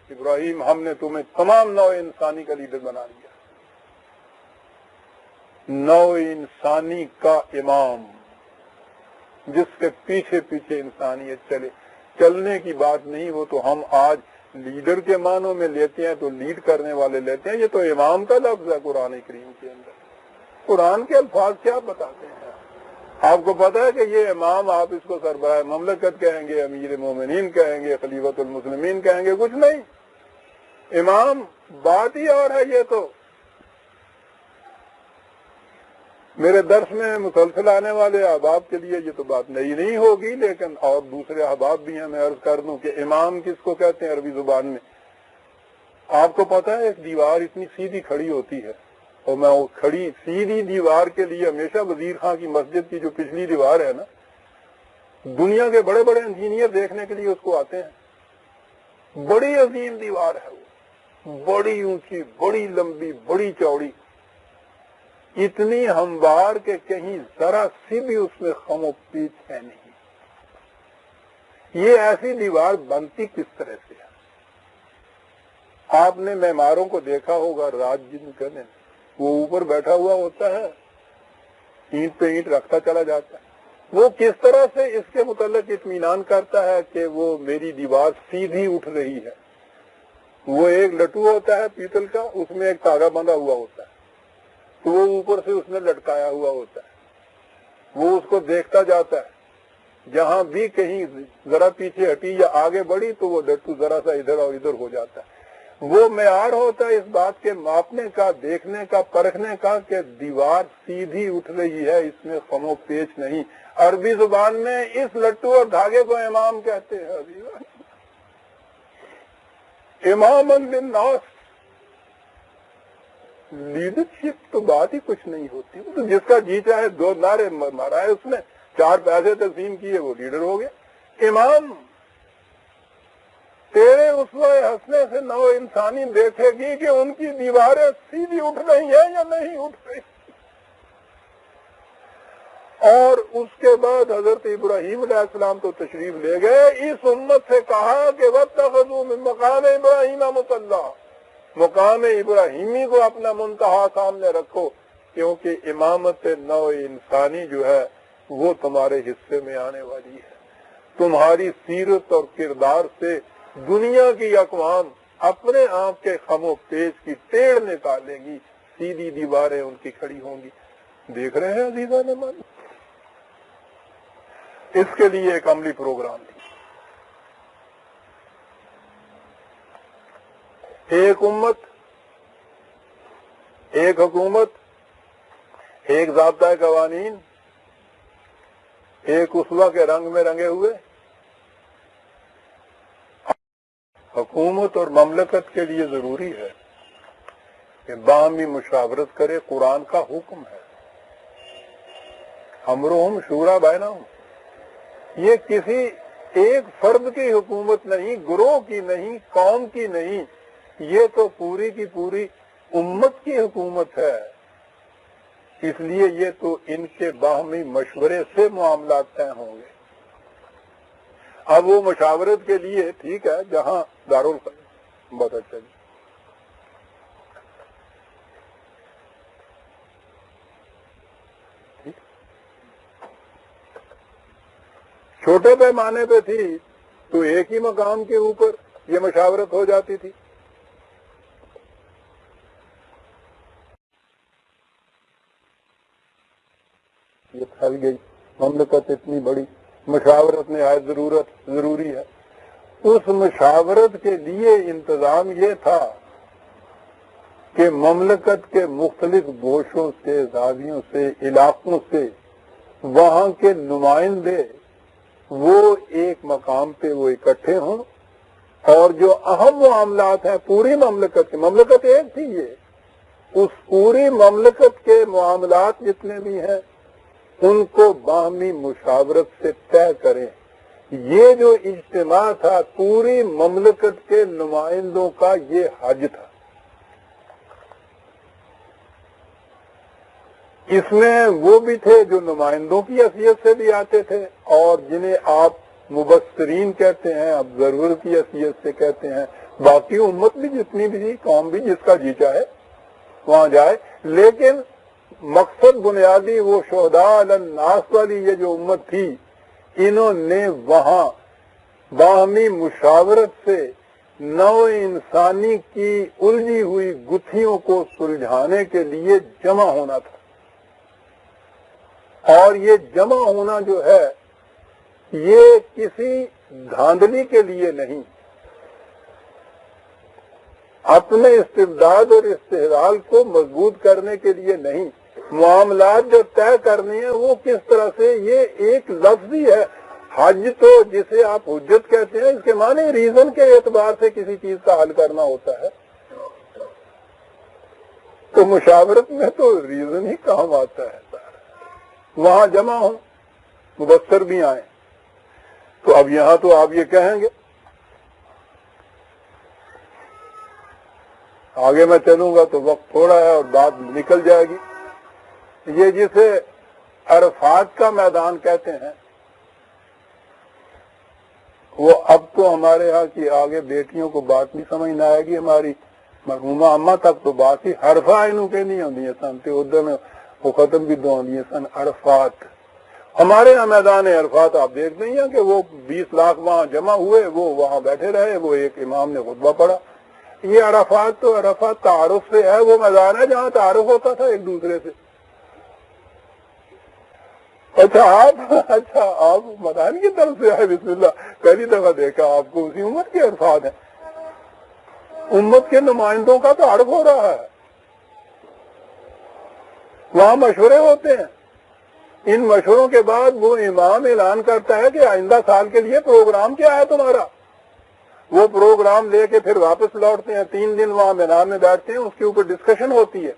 ابراہیم ہم نے تمہیں تمام نوع انسانی کا لیڈر بنا دیا، نوع انسانی کا امام، جس کے پیچھے پیچھے انسانیت چلے. چلنے کی بات نہیں، وہ تو ہم آج لیڈر کے معنوں میں لیتے ہیں تو لیڈ کرنے والے لیتے ہیں. یہ تو امام کا لفظ ہے قرآن کریم کے اندر. قرآن کے الفاظ کیا بتاتے ہیں؟ آپ کو پتا ہے کہ یہ امام، آپ اس کو سربراہ مملکت کہیں گے، امیر مومنین کہیں گے، خلیفۃ المسلمین کہیں گے، کچھ نہیں. امام بات ہی اور ہے. یہ تو میرے درس میں مسلسل آنے والے احباب کے لیے یہ تو بات نئی نہیں ہوگی، لیکن اور دوسرے احباب بھی ہیں. میں عرض کر دوں کہ امام کس کو کہتے ہیں عربی زبان میں. آپ کو پتا ہے ایک دیوار اتنی سیدھی کھڑی ہوتی ہے، اور میں وہ کھڑی سیدھی دیوار کے لیے ہمیشہ وزیر خان کی مسجد کی جو پچھلی دیوار ہے نا، دنیا کے بڑے بڑے انجینئر دیکھنے کے لیے اس کو آتے ہیں. بڑی عظیم دیوار ہے وہ، بڑی اونچی، بڑی لمبی، بڑی چوڑی، اتنی ہموار کہ کہیں ذرا سی بھی اس میں خم و پیچ ہے نہیں. یہ ایسی دیوار بنتی کس طرح سے ہے؟ آپ نے معماروں کو دیکھا ہوگا، رات جن کرنے وہ اوپر بیٹھا ہوا ہوتا ہے، اینٹ پہ اینٹ رکھتا چلا جاتا ہے. وہ کس طرح سے اس کے متعلق اطمینان کرتا ہے کہ وہ میری دیوار سیدھی اٹھ رہی ہے. وہ ایک لٹو ہوتا ہے پیتل کا, اس میں ایک تاگا بندھا ہوا ہوتا ہے, تو وہ اوپر سے اس میں لٹکایا ہوا ہوتا ہے. وہ اس کو دیکھتا جاتا ہے, جہاں بھی کہیں ذرا پیچھے ہٹی یا آگے بڑھی تو وہ لٹو ذرا سا ادھر اور ادھر ہو جاتا ہے. وہ معیار ہوتا ہے اس بات کے ماپنے کا, دیکھنے کا, پرکھنے کا کہ دیوار سیدھی اٹھ رہی ہے, اس میں خم و پیچ نہیں. عربی زبان میں اس لٹو اور دھاگے کو امام کہتے ہیں. امام للناس, لیڈرشپ تو بات ہی کچھ نہیں ہوتی. تو جس کا جی چاہے دو نعرے مارا ہے, اس میں 4 پیسے تقسیم کیے, وہ لیڈر ہو گیا. امام تیرے اسوہ حسنے سے نو انسانی دیکھے گی کہ ان کی دیواریں سیدھی اٹھ رہی ہیں یا نہیں اٹھ رہی. اور اس کے بعد حضرت ابراہیم علیہ السلام تو تشریف لے گئے. اس امت سے کہا کہ وَاتَّخَذُوا مِن مَقَامِ إِبْرَاهِيمَ مُصَلًّى, مقام ابراہیمی کو اپنا منتہا سامنے رکھو, کیونکہ امامت نو انسانی جو ہے وہ تمہارے حصے میں آنے والی ہے. تمہاری سیرت اور کردار سے دنیا کی اقوام اپنے آپ کے خم و پیچ کی ٹیڑھ نکالے گی, سیدھی دیواریں ان کی کھڑی ہوں گی. دیکھ رہے ہیں عزیزان من, اس کے لیے ایک عملی پروگرام تھی. ایک امت, ایک حکومت, ایک ضابطۂ قوانین, ایک اسوہ کے رنگ میں رنگے ہوئے. حکومت اور مملکت کے لیے ضروری ہے کہ باہمی مشاورت کرے. قرآن کا حکم ہے امرہم شورا بینہم. یہ کسی ایک فرد کی حکومت نہیں, گروہ کی نہیں, قوم کی نہیں, یہ تو پوری کی پوری امت کی حکومت ہے. اس لیے یہ تو ان کے باہمی مشورے سے معاملات طے ہوں گے. اب وہ مشاورت کے لیے ٹھیک ہے جہاں بہت اچھا جی. چھوٹے پیمانے پہ تھی تو ایک ہی مقام کے اوپر یہ مشاورت ہو جاتی تھی. یہ پھیل گئی مملکت اتنی بڑی, مشاورت نہایت ضروری ہے. اس مشاورت کے لیے انتظام یہ تھا کہ مملکت کے مختلف گوشوں سے, زاویوں سے, علاقوں سے وہاں کے نمائندے وہ ایک مقام پہ وہ اکٹھے ہوں, اور جو اہم معاملات ہیں پوری مملکت کے, مملکت ایک تھی یہ, اس پوری مملکت کے معاملات جتنے بھی ہیں ان کو باہمی مشاورت سے طے کریں. یہ جو اجتماع تھا پوری مملکت کے نمائندوں کا یہ حج تھا. اس میں وہ بھی تھے جو نمائندوں کی حیثیت سے بھی آتے تھے, اور جنہیں آپ مبصرین کہتے ہیں, آبزرور کی حیثیت سے کہتے ہیں. باقی امت بھی جتنی بھی تھی, قوم بھی جس کا جی چاہے وہاں جائے. لیکن مقصد بنیادی وہ شہداء علی الناس والی یہ جو امت تھی, انہوں نے وہاں باہمی مشاورت سے نو انسانی کی الجھی ہوئی گتھیوں کو سلجھانے کے لیے جمع ہونا تھا. اور یہ جمع ہونا جو ہے یہ کسی دھاندلی کے لیے نہیں, اپنے استبداد اور استحلال کو مضبوط کرنے کے لیے نہیں. معاملات جو طے کرنے ہیں وہ کس طرح سے, یہ ایک لفظ ہی ہے. حج تو جسے آپ حجت کہتے ہیں, اس کے معنی ریزن کے اعتبار سے کسی چیز کا حل کرنا ہوتا ہے. تو مشاورت میں تو ریزن ہی کام آتا ہے. وہاں جمع ہوں, مبصر بھی آئیں. تو اب یہاں تو آپ یہ کہیں گے, آگے میں چلوں گا تو وقت تھوڑا ہے اور بات نکل جائے گی. یہ جسے عرفات کا میدان کہتے ہیں, وہ اب تو ہمارے ہاں کی آگے بیٹیوں کو بات نہیں سمجھ نہ آئے گی. ہماری مرحومہ اماں تک تو بات ہی حرفہ انہوں کے نہیں ہوتی ہے سنتے ادھر میں وہ ختم بھی دو دیے سن عرفات. ہمارے یہاں میدان عرفات آپ دیکھتے ہیں کہ وہ 20 لاکھ وہاں جمع ہوئے, وہ وہاں بیٹھے رہے, وہ ایک امام نے خطبہ پڑھا. یہ عرفات تو عرفات تعارف سے ہے, وہ میدان ہے جہاں تعارف ہوتا تھا ایک دوسرے سے. اچھا آپ میدان کی طرف سے آئے, بسم اللہ, پہلی دفعہ دیکھا آپ کو. اسی امت کے عرفات ہیں, امت کے نمائندوں کا تعارف ہو رہا ہے, وہاں مشورے ہوتے ہیں. ان مشوروں کے بعد وہ امام اعلان کرتا ہے کہ آئندہ سال کے لیے پروگرام کیا ہے تمہارا. وہ پروگرام لے کے پھر واپس لوٹتے ہیں, 3 دن وہاں میدان میں بیٹھتے ہیں, اس کے اوپر ڈسکشن ہوتی ہے,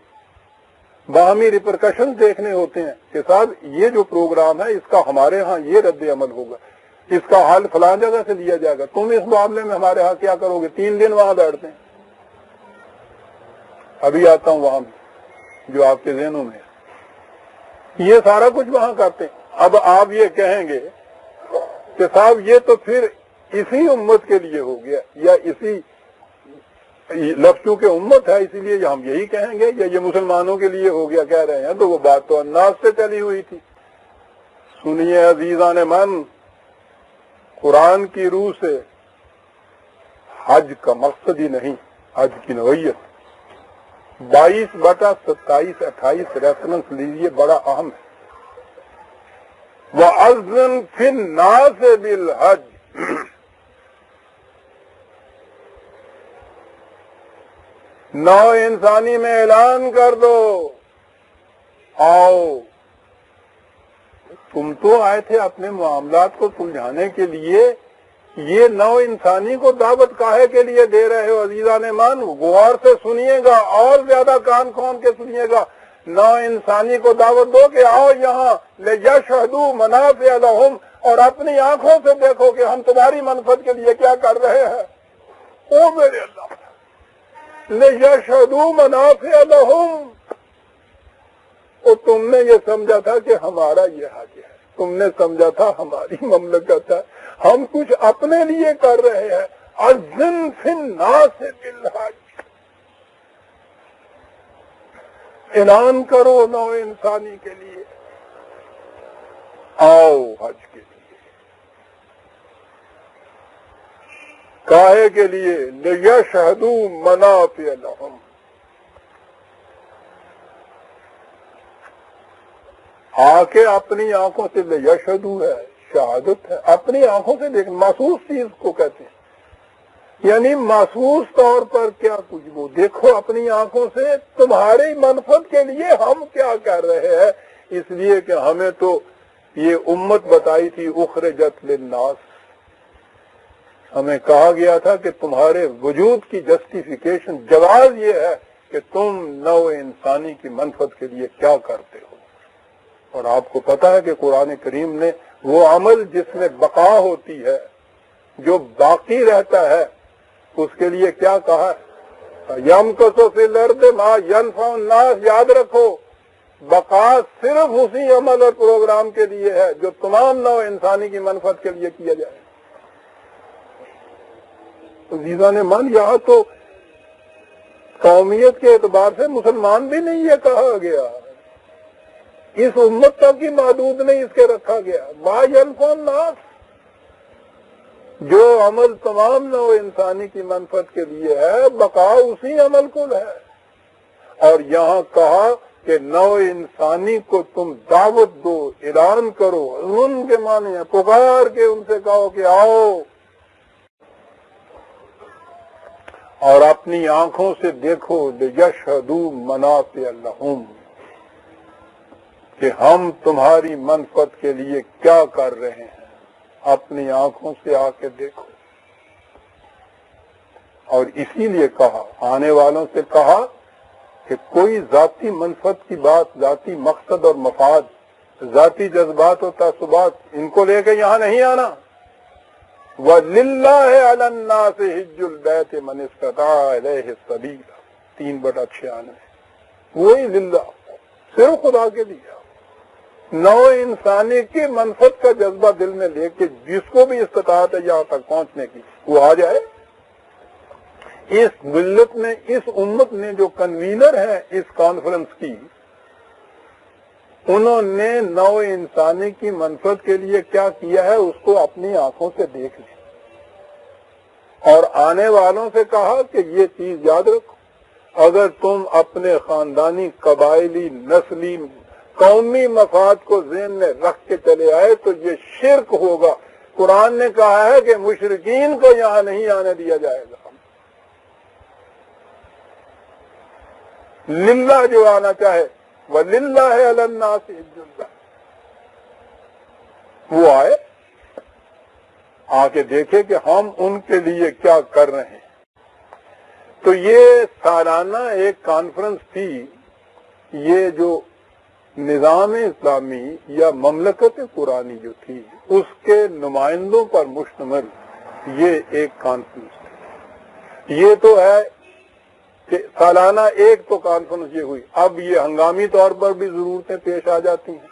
باہمی ریپرکشن دیکھنے ہوتے ہیں کہ صاحب یہ جو پروگرام ہے اس کا ہمارے ہاں یہ رد عمل ہوگا, اس کا حل فلاں جگہ سے لیا جائے گا, تم اس معاملے میں ہمارے ہاں کیا کرو گے. 3 دن وہاں بیٹھتے ہیں. ابھی آتا ہوں وہاں جو آپ کے ذہنوں میں ہے, یہ سارا کچھ وہاں کرتے ہیں. اب آپ یہ کہیں گے کہ صاحب یہ تو پھر اسی امت کے لیے ہو گیا, یا اسی لفظوں کے امت ہے اسی لیے ہم یہی کہیں گے, یا یہ مسلمانوں کے لیے ہو گیا کہہ رہے ہیں. تو وہ بات تو الناس سے چلی ہوئی تھی. سنیے عزیزان من, قرآن کی روح سے حج کا مقصد ہی نہیں, حج کی نوعیت. 22/27-28 ریفرنس لیجیے, بڑا اہم ہے. وَأَذِّن فِي النَّاسِ بِالْحَجِّ, نو انسانی میں اعلان کر دو, آؤ. تم تو آئے تھے اپنے معاملات کو سلجھانے کے لیے, یہ نو انسانی کو دعوت کاہے کے لیے دے رہے ہو. عزیزان من, غور سے سنیے گا, اور زیادہ کان کھول کے سنیے گا. نو انسانی کو دعوت دو کہ آؤ یہاں, لِیَشْهَدُوا مَنَافِعَ لَهُمْ, اور اپنی آنکھوں سے دیکھو کہ ہم تمہاری منفعت کے لیے کیا کر رہے ہیں. او میرے اللہ, لِیَشْهَدُوا مَنَافِعَ لَهُمْ. اور تم نے یہ سمجھا تھا کہ ہمارا یہ حق ہے, تم نے سمجھا تھا ہماری مملکت ہے, ہم کچھ اپنے لیے کر رہے ہیں. اذن فی الناس بالحج, اعلان کرو نو انسانی کے لیے, آؤ حج کے لیے. کاہے کے لیے؟ لِیَشْهَدُوا مَنَافِعَ لَهُمْ. آ کے اپنی آنکھوں سے, لِیَشْهَدُوا ہے, شہادت ہے, اپنی آنکھوں سے دیکھ, محسوس چیز کو کہتے ہیں. یعنی محسوس طور پر کیا کچھ وہ دیکھو اپنی آنکھوں سے, تمہاری منفعت کے لیے ہم کیا کر رہے ہیں. اس لیے کہ ہمیں تو یہ امت بتائی تھی, اخرجت للناس, ہمیں کہا گیا تھا کہ تمہارے وجود کی جسٹیفیکیشن, جواز یہ ہے کہ تم نو انسانی کی منفعت کے لیے کیا کرتے ہو. اور آپ کو پتا ہے کہ قرآن کریم نے وہ عمل جس میں بقا ہوتی ہے, جو باقی رہتا ہے, اس کے لیے کیا کہا ہے؟ یمکث فی الارض ما ینفع الناس. یاد رکھو, بقا صرف اسی عمل اور پروگرام کے لیے ہے جو تمام نو انسانی کی منفعت کے لیے کیا جائے. عزیزان من, یہاں تو قومیت کے اعتبار سے مسلمان بھی نہیں یہ کہا گیا, اس امت تک کی محدود نہیں اس کے رکھا گیا. ما ینفع الناس, جو عمل تمام نو انسانی کی منفعت کے لیے ہے, بقا اسی عمل کو ہے. اور یہاں کہا کہ نو انسانی کو تم دعوت دو, اعلان کرو. ان کے معنی ہے پکار کے ان سے کہو کہ آؤ, اور اپنی آنکھوں سے دیکھو. لِیَشْهَدُوا مَنَافِعَ لَهُمْ, کہ ہم تمہاری منفعت کے لیے کیا کر رہے ہیں. اپنی آنکھوں سے آ کے دیکھو. اور اسی لیے کہا, آنے والوں سے کہا کہ کوئی ذاتی منفعت کی بات, ذاتی مقصد اور مفاد, ذاتی جذبات و تعصبات, ان کو لے کے یہاں نہیں آنا. وَلِلَّهِ عَلَى النَّاسِ حِجُّ الْبَيْتِ مَنِ اسْتَطَاعَ إِلَيْهِ السَّبِيلَ. 3/6 وہی للہ, صرف خدا کے لیے. نو انسانی کی منفعت کا جذبہ دل میں لے کے جس کو بھی استطاعت ہے یہاں تک پہنچنے کی, وہ آ جائے. اس ملت میں, اس امت میں جو کنوینر ہے اس کانفرنس کی, انہوں نے نو انسانی کی منفعت کے لیے کیا کیا ہے اس کو اپنی آنکھوں سے دیکھ لیں، اور آنے والوں سے کہا کہ یہ چیز یاد رکھو، اگر تم اپنے خاندانی، قبائلی، نسلی، قومی مفاد کو ذہن میں رکھ کے چلے آئے تو یہ شرک ہوگا۔ قرآن نے کہا ہے کہ مشرکین کو یہاں نہیں آنے دیا جائے گا، للہ جو آنا چاہے وَلِلَّهِ عَلَى النَّاسِ حِجُّ الْبَيْتِ، وہ آئے، آ کے دیکھے کہ ہم ان کے لیے کیا کر رہے ہیں۔ تو یہ سالانہ ایک کانفرنس تھی، یہ جو نظام اسلامی یا مملکت قرآنی جو تھی اس کے نمائندوں پر مشتمل یہ ایک کانفرنس تھی۔ یہ تو ہے کہ سالانہ ایک تو کانفرنس یہ ہوئی، اب یہ ہنگامی طور پر بھی ضرورتیں پیش آ جاتی ہیں،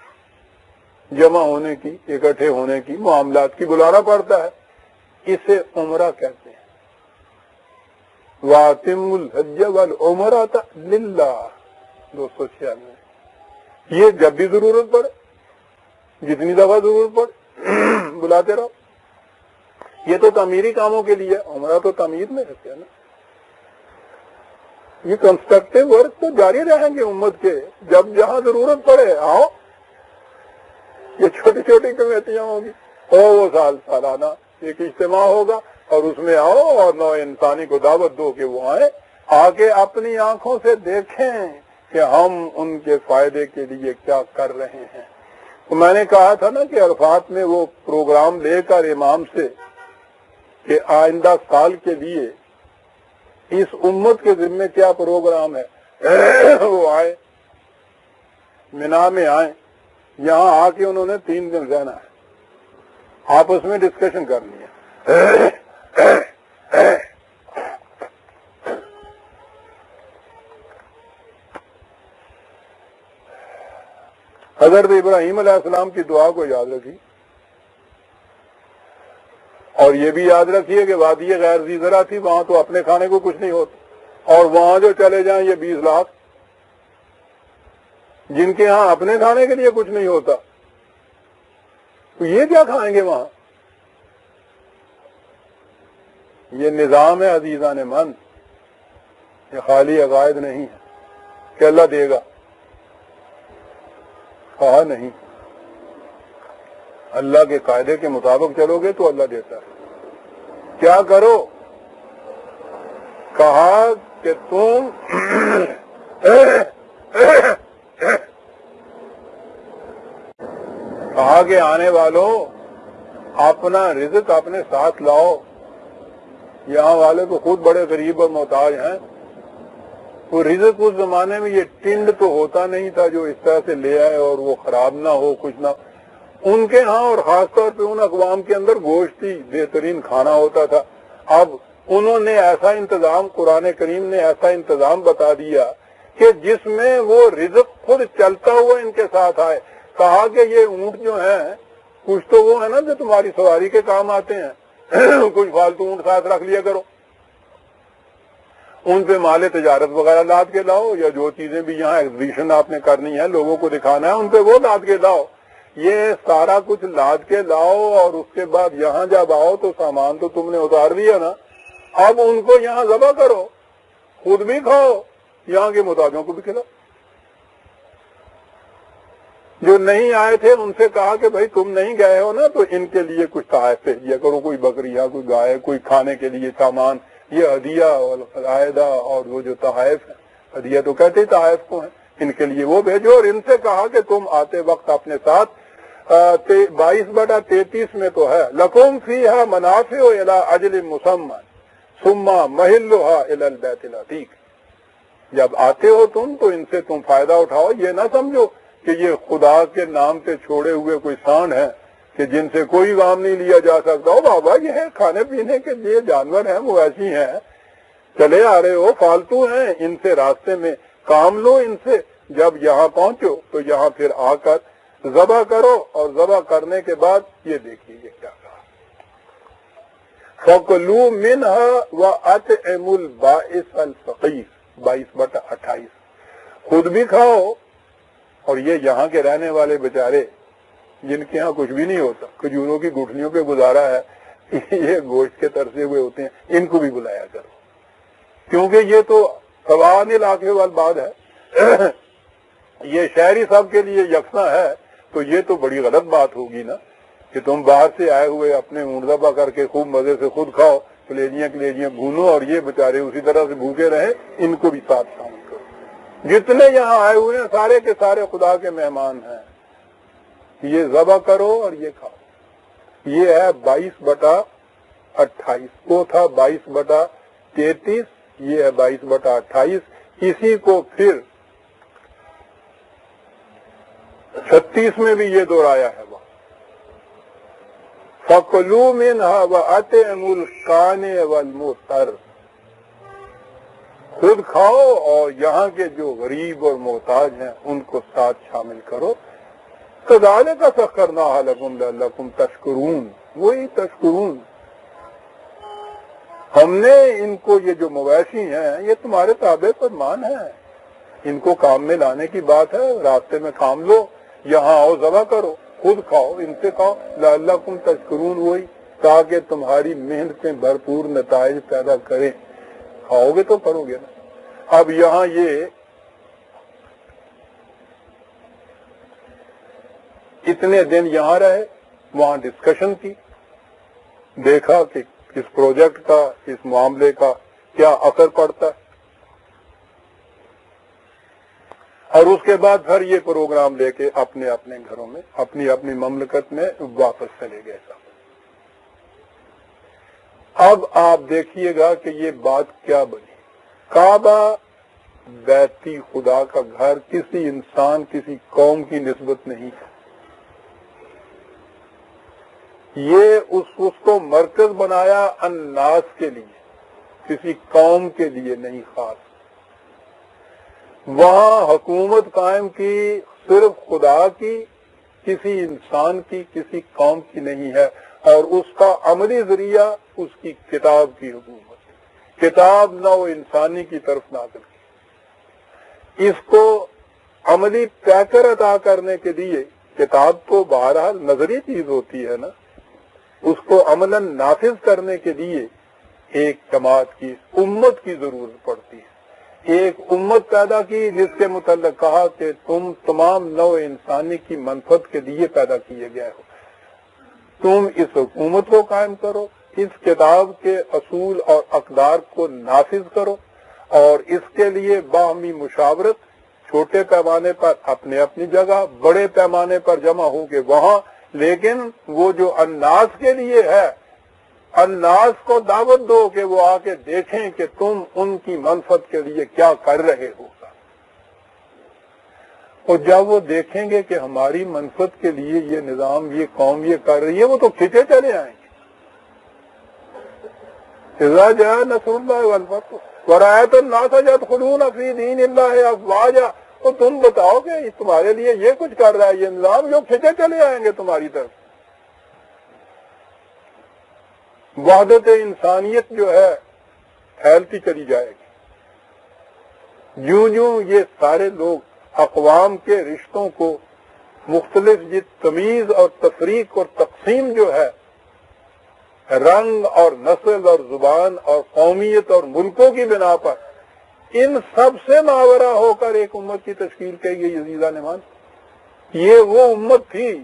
جمع ہونے کی، اکٹھے ہونے کی، معاملات کی بلانا پڑتا ہے، اسے عمرہ کہتے ہیں۔ وَأَتِمُّ الْحَجَّ وَالْعُمْرَةَ لِلَّهِ 296، یہ جب بھی ضرورت پڑے، جتنی دفعہ ضرورت پڑے بلاتے رہو۔ یہ تو تعمیری کاموں کے لیے، عمرہ تو تعمیر میں رہتے ہیں نا۔ یہ کنسٹرکٹیو ورک تو جاری رہیں گے امت کے، جب جہاں ضرورت پڑے آؤ۔ یہ چھوٹی چھوٹی کمیٹیاں ہوں گی، وہ سالانہ ایک اجتماع ہوگا اور اس میں آؤ اور نو انسانی کو دعوت دو کہ وہ آئے، آ کے اپنی آنکھوں سے دیکھیں کہ ہم ان کے فائدے کے لیے کیا کر رہے ہیں۔ تو میں نے کہا تھا نا کہ عرفات میں وہ پروگرام لے کر امام سے کہ آئندہ سال کے لیے اس امت کے ذمے کیا پروگرام ہے، وہ آئے، مینا میں آئے، یہاں آ کے انہوں نے 3 دن رہنا ہے، آپس میں ڈسکشن کرنی ہے۔ حضرت ابراہیم علیہ السلام کی دعا کو یاد رکھی، اور یہ بھی یاد رکھیے کہ وادی غیر ذی زرع تھی، وہاں تو اپنے کھانے کو کچھ نہیں ہوتا، اور وہاں جو چلے جائیں یہ 20 لاکھ جن کے ہاں اپنے کھانے کے لیے کچھ نہیں ہوتا، تو یہ کیا کھائیں گے وہاں؟ یہ نظام ہے عزیزان من، یہ خالی عقائد نہیں ہے کہ اللہ دے گا، کہا نہیں، اللہ کے قاعدے کے مطابق چلو گے تو اللہ دیتا ہے۔ کیا کرو؟ کہا کہ تم کہا کہ آنے والوں اپنا رزق اپنے ساتھ لاؤ۔ یہاں والے تو خود بڑے غریب اور محتاج ہیں، وہ رزق اس زمانے میں یہ ٹنڈ تو ہوتا نہیں تھا جو اس طرح سے لے آئے اور وہ خراب نہ ہو، کچھ نہ، ان کے ہاں اور خاص طور پہ ان اقوام کے اندر گوشت ہی بہترین کھانا ہوتا تھا۔ اب انہوں نے ایسا انتظام، قرآن کریم نے ایسا انتظام بتا دیا کہ جس میں وہ رزق خود چلتا ہوا ان کے ساتھ آئے۔ کہا کہ یہ اونٹ جو ہیں کچھ تو وہ ہے نا جو تمہاری سواری کے کام آتے ہیں، کچھ فالتو اونٹ ساتھ رکھ لیا کرو، ان پہ مال تجارت وغیرہ لاد کے لاؤ، یا جو چیزیں بھی یہاں ایگزیبیشن آپ نے کرنی ہے، لوگوں کو دکھانا ہے، ان پہ وہ لاد کے لاؤ۔ یہ سارا کچھ لاد کے لاؤ، اور اس کے بعد یہاں جب آؤ تو سامان تو تم نے اتار دیا نا، اب ان کو یہاں ذبح کرو، خود بھی کھاؤ، یہاں کے محتاجوں کو بھی کھلاؤ۔ جو نہیں آئے تھے ان سے کہا کہ بھائی تم نہیں گئے ہو نا، تو ان کے لیے کچھ تحائف بھیجیا کرو، کوئی بکری یا کوئی گائے، کوئی کھانے کے لیے سامان، یہ ہدیہ اور عائدہ، اور وہ جو تحائف ہے، ہدیہ تو کہتے ہی تحائف کو ہیں، ان کے لیے وہ بھیجو۔ اور ان سے کہا کہ تم آتے وقت اپنے ساتھ 22/33 میں تو ہے، لَكُمْ فِيهَا مَنَافِعُ إِلَىٰ أَجَلٍ مُّسَمًّى ثُمَّ مَحِلُّهَا إِلَى الْبَيْتِ الْعَتِيقِ۔ جب آتے ہو تم تو ان سے تم فائدہ اٹھاؤ، یہ نہ سمجھو کہ یہ خدا کے نام پہ چھوڑے ہوئے کوئی سانڈ ہے کہ جن سے کوئی کام نہیں لیا جا سکتا۔ ہو بابا، یہ ہے کھانے پینے کے لیے جانور ہیں، مویشی ہیں، چلے آ رہے ہو، فالتو ہیں، ان سے راستے میں کام لو ان سے۔ جب یہاں پہنچو تو یہاں پھر آ کر ذبح کرو، اور ذبح کرنے کے بعد یہ دیکھیے یہ کیا کہا، فَكُلُوا مِنْهَا وَأَطْعِمُوا الْبَائِسَ الْفَقِيرَ 22/28۔ خود بھی کھاؤ اور یہ یہاں کے رہنے والے بیچارے جن کے ہاں کچھ بھی نہیں ہوتا، کھجوروں کی گٹھلیوں پہ گزارا ہے، یہ گوشت کے ترسے ہوئے ہوتے ہیں، ان کو بھی بلایا کرو، کیونکہ یہ تو سوان علاقے والی بات ہے، یہ شہری سب کے لیے یکساں ہے، تو یہ تو بڑی غلط بات ہوگی نا کہ تم باہر سے آئے ہوئے اپنے اونٹ ذبح کر کے خوب مزے سے خود کھاؤ، کلیجیاں بھونو، اور یہ بیچارے اسی طرح سے بھوکے رہیں، ان کو بھی ساتھ شامل کرو۔ جتنے یہاں آئے ہوئے ہیں سارے کے سارے خدا کے مہمان ہیں، یہ ذبح کرو اور یہ کھاؤ۔ یہ ہے 22/28، وہ تھا 22/33، یہ ہے 22/28، اسی کو پھر 36 میں بھی یہ دہرایا ہے وہ فَكُلُوا مِنْهَا وَأَطْعِمُوا الْقَانِعَ وَالْمُعْتَرَّ، خود کھاؤ اور یہاں کے جو غریب اور محتاج ہیں ان کو ساتھ شامل کرو۔ كَذَلِكَ سَخَّرْنَاهَا لَكُمْ لَعَلَّكُمْ تَشْكُرُونَ، وہی تشکرون، ہم نے ان کو، یہ جو مویشی ہیں یہ تمہارے تابع فرمان ہیں، ان کو کام میں لانے کی بات ہے، راستے میں کام لو، یہاں آؤ ذبح کرو، خود کھاؤ، ان سے کھاؤ، لعلکم تشکرون، وہی تاکہ تمہاری محنتیں بھرپور نتائج پیدا کریں۔ کھاؤ گے تو کرو گے نا۔ اب یہاں یہ اتنے دن یہاں رہے، وہاں ڈسکشن کی، دیکھا کہ اس پروجیکٹ کا، اس معاملے کا کیا اثر پڑتا ہے، اور اس کے بعد پھر یہ پروگرام لے کے اپنے اپنے گھروں میں، اپنی اپنی مملکت میں واپس چلے گئے۔ اب آپ دیکھیے گا کہ یہ بات کیا بنی۔ کعبہ بیتی خدا کا گھر کسی انسان، کسی قوم کی نسبت نہیں ہے، یہ اس کو مرکز بنایا الناس کے لیے، کسی قوم کے لیے نہیں خاص۔ وہاں حکومت قائم کی صرف خدا کی، کسی انسان کی، کسی قوم کی نہیں ہے، اور اس کا عملی ذریعہ اس کی کتاب کی حکومت، کتاب نو انسانی کی طرف نازل کی۔ اس کو عملی پیکر عطا کرنے کے لیے، کتاب تو بہرحال نظری چیز ہوتی ہے نا، اس کو عملاً نافذ کرنے کے لیے ایک جماعت کی، امت کی ضرورت پڑتی ہے۔ ایک امت پیدا کی جس کے متعلق کہا کہ تم تمام نو انسانی کی منفعت کے لیے پیدا کیے گئے ہو، تم اس حکومت کو قائم کرو، اس کتاب کے اصول اور اقدار کو نافذ کرو، اور اس کے لیے باہمی مشاورت، چھوٹے پیمانے پر اپنے اپنی جگہ، بڑے پیمانے پر جمع ہو کے وہاں، لیکن وہ جو الناس کے لیے ہے، الناس کو دعوت دو کہ وہ آ کے دیکھیں کہ تم ان کی منفعت کے لیے کیا کر رہے ہو، اور جب وہ دیکھیں گے کہ ہماری منفعت کے لیے یہ نظام، یہ قوم یہ کر رہی ہے، وہ تو کھینچے چلے آئیں گے۔ اذا جاء نصر اللہ والفتح ورأيت الناس يدخلون في دين الله افواجا، تو تم بتاؤ کہ تمہارے لیے یہ کچھ کر رہا ہے یہ نظام، جو کھینچے چلے آئیں گے تمہاری طرف۔ وحدت انسانیت جو ہے پھیلتی چلی جائے گی، یوں یوں یہ سارے لوگ اقوام کے رشتوں کو مختلف یہ تمیز اور تفریق اور تقسیم جو ہے، رنگ اور نسل اور زبان اور قومیت اور ملکوں کی بنا پر، ان سب سے ماورا ہو کر ایک امت کی تشکیل کی گئی۔ عزیزان ایمان، یہ وہ امت تھی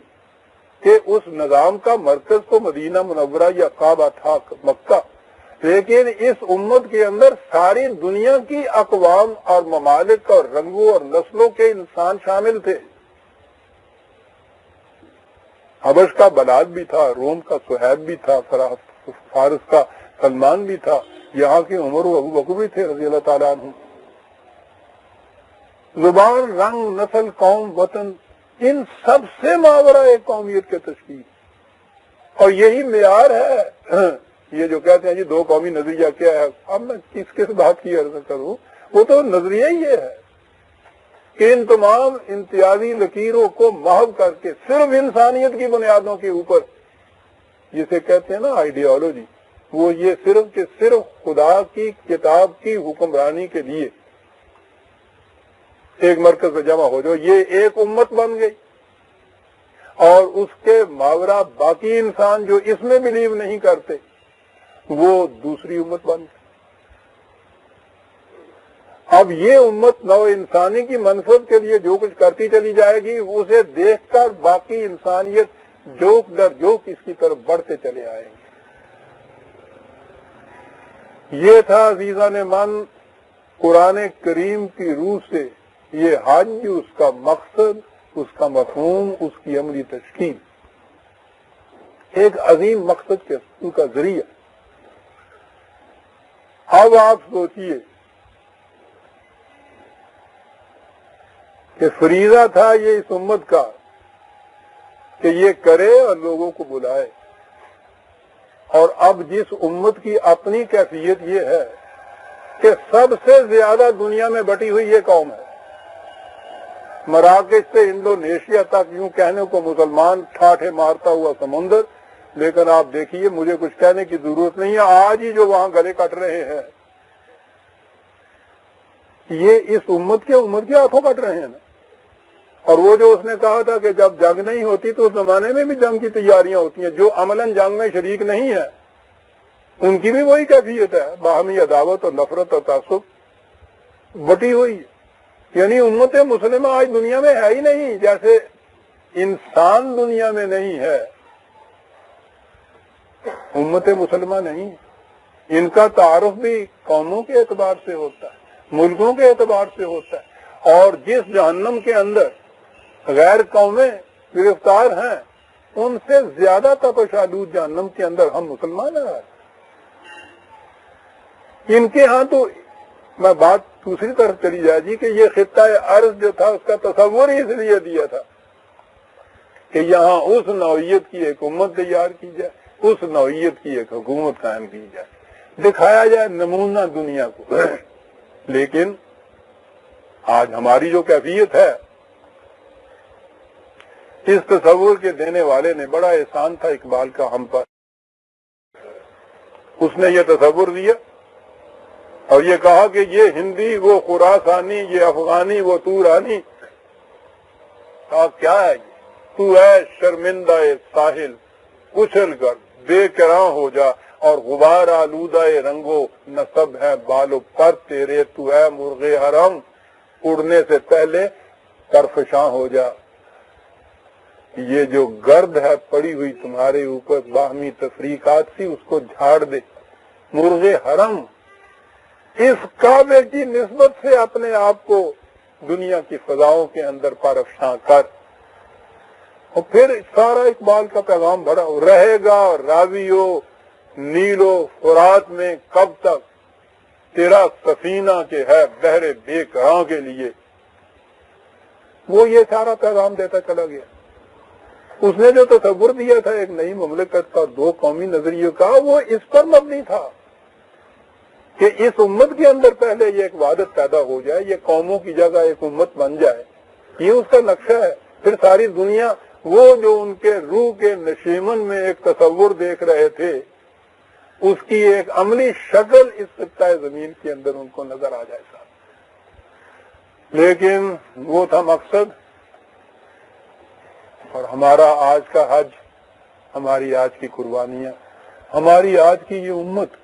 کہ اس نظام کا مرکز تو مدینہ منورہ یا کعبہ تھا، مکہ، لیکن اس امت کے اندر ساری دنیا کی اقوام اور ممالک اور رنگوں اور نسلوں کے انسان شامل تھے۔ حبش کا بلال بھی تھا، روم کا صہیب بھی تھا، فارس کا سلمان بھی تھا، یہاں کے عمر و ابو بکر بھی تھے رضی اللہ تعالیٰ عنہ۔ زبان، رنگ، نسل، قوم، وطن، ان سب سے ماورا ایک قومیت کے تشکیل، اور یہی معیار ہے۔ یہ جو کہتے ہیں جی دو قومی نظریہ کیا ہے، اب میں کس بات کی عرض کروں، وہ تو نظریہ ہی یہ ہے کہ ان تمام امتیازی لکیروں کو محو کر کے صرف انسانیت کی بنیادوں کے اوپر، جسے کہتے ہیں نا آئیڈیالوجی، وہ یہ صرف کہ صرف خدا کی کتاب کی حکمرانی کے لیے ایک مرکز پہ جمع ہو جاؤ، یہ ایک امت بن گئی، اور اس کے ماورا باقی انسان جو اس میں بلیو نہیں کرتے وہ دوسری امت بن گئی۔ اب یہ امت نو انسانی کی منفعت کے لیے جو کچھ کرتی چلی جائے گی، اسے دیکھ کر باقی انسانیت جوک در جوک اس کی طرف بڑھتے چلے آئیں گے۔ یہ تھا عزیزان من قرآن کریم کی روح سے یہ حج، اس کا مقصد، اس کا مفہوم، اس کی عملی تشکیل، ایک عظیم مقصد کے حصول کا ذریعہ۔ اب آپ سوچئے کہ فریضہ تھا یہ اس امت کا کہ یہ کرے اور لوگوں کو بلائے، اور اب جس امت کی اپنی کیفیت یہ ہے کہ سب سے زیادہ دنیا میں بٹی ہوئی یہ قوم ہے، مراکش سے انڈونیشیا تک، یوں کہنے کو مسلمان ٹھاٹھے مارتا ہوا سمندر، لیکن آپ دیکھیے مجھے کچھ کہنے کی ضرورت نہیں ہے، آج ہی جو وہاں گلے کٹ رہے ہیں یہ اس امت کے ہاتھوں کٹ رہے ہیں نا۔ اور وہ جو اس نے کہا تھا کہ جب جنگ نہیں ہوتی تو اس زمانے میں بھی جنگ کی تیاریاں ہوتی ہیں، جو عملاً جنگ میں شریک نہیں ہے ان کی بھی وہی کیفیت ہے، باہمی عداوت اور نفرت اور تعصب بٹی ہوئی ہے۔ یعنی امت مسلمہ آج دنیا میں ہے ہی نہیں، جیسے انسان دنیا میں نہیں ہے، امت مسلمہ نہیں۔ ان کا تعارف بھی قوموں کے اعتبار سے ہوتا ہے، ملکوں کے اعتبار سے ہوتا ہے، اور جس جہنم کے اندر غیر قومیں گرفتار ہیں ان سے زیادہ تپش آلود جہنم کے اندر ہم مسلمان ہیں۔ ان کے ہاں تو میں بات دوسری طرف چلی جائے گی کہ یہ خطہ ارض جو تھا اس کا تصور ہی اس لیے دیا تھا کہ یہاں اس نوعیت کی ایک امت تیار کی جائے، اس نوعیت کی ایک حکومت قائم کی جائے، دکھایا جائے نمونہ دنیا کو۔ لیکن آج ہماری جو کیفیت ہے، اس تصور کے دینے والے نے بڑا احسان تھا اقبال کا ہم پر، اس نے یہ تصور دیا اور یہ کہا کہ یہ ہندی وہ خراسانی، یہ افغانی وہ تورانی، کہا کیا ہے یہ؟ تو ہے شرمندہ ساحل اچھل کر بے کراں ہو جا، اور غبار آلودہ رنگو نصب ہے بالو پر تیرے، تو ہے مرغ حرم اڑنے سے پہلے کرفشاں ہو جا۔ یہ جو گرد ہے پڑی ہوئی تمہارے اوپر باہمی تفریقات سی، اس کو جھاڑ دے، مرغ حرم اس کعبے کی نسبت سے اپنے آپ کو دنیا کی فضاؤں کے اندر پرافشاں کر۔ اور پھر سارا اقبال کا پیغام بڑا رہے گا راویو نیل و فرات میں کب تک، تیرا سفینہ کے ہے بحر بے کراں کے لیے۔ وہ یہ سارا پیغام دیتا چلا گیا۔ اس نے جو تصور دیا تھا ایک نئی مملکت کا، دو قومی نظریے کا، وہ اس پر مبنی تھا کہ اس امت کے اندر پہلے یہ ایک وحدت پیدا ہو جائے، یہ قوموں کی جگہ ایک امت بن جائے، یہ اس کا نقشہ ہے۔ پھر ساری دنیا وہ جو ان کے روح کے نشیمن میں ایک تصور دیکھ رہے تھے، اس کی ایک عملی شکل اس خطہ زمین کے اندر ان کو نظر آ جائے گا۔ لیکن وہ تھا مقصد، اور ہمارا آج کا حج، ہماری آج کی قربانیاں، ہماری آج کی یہ امت،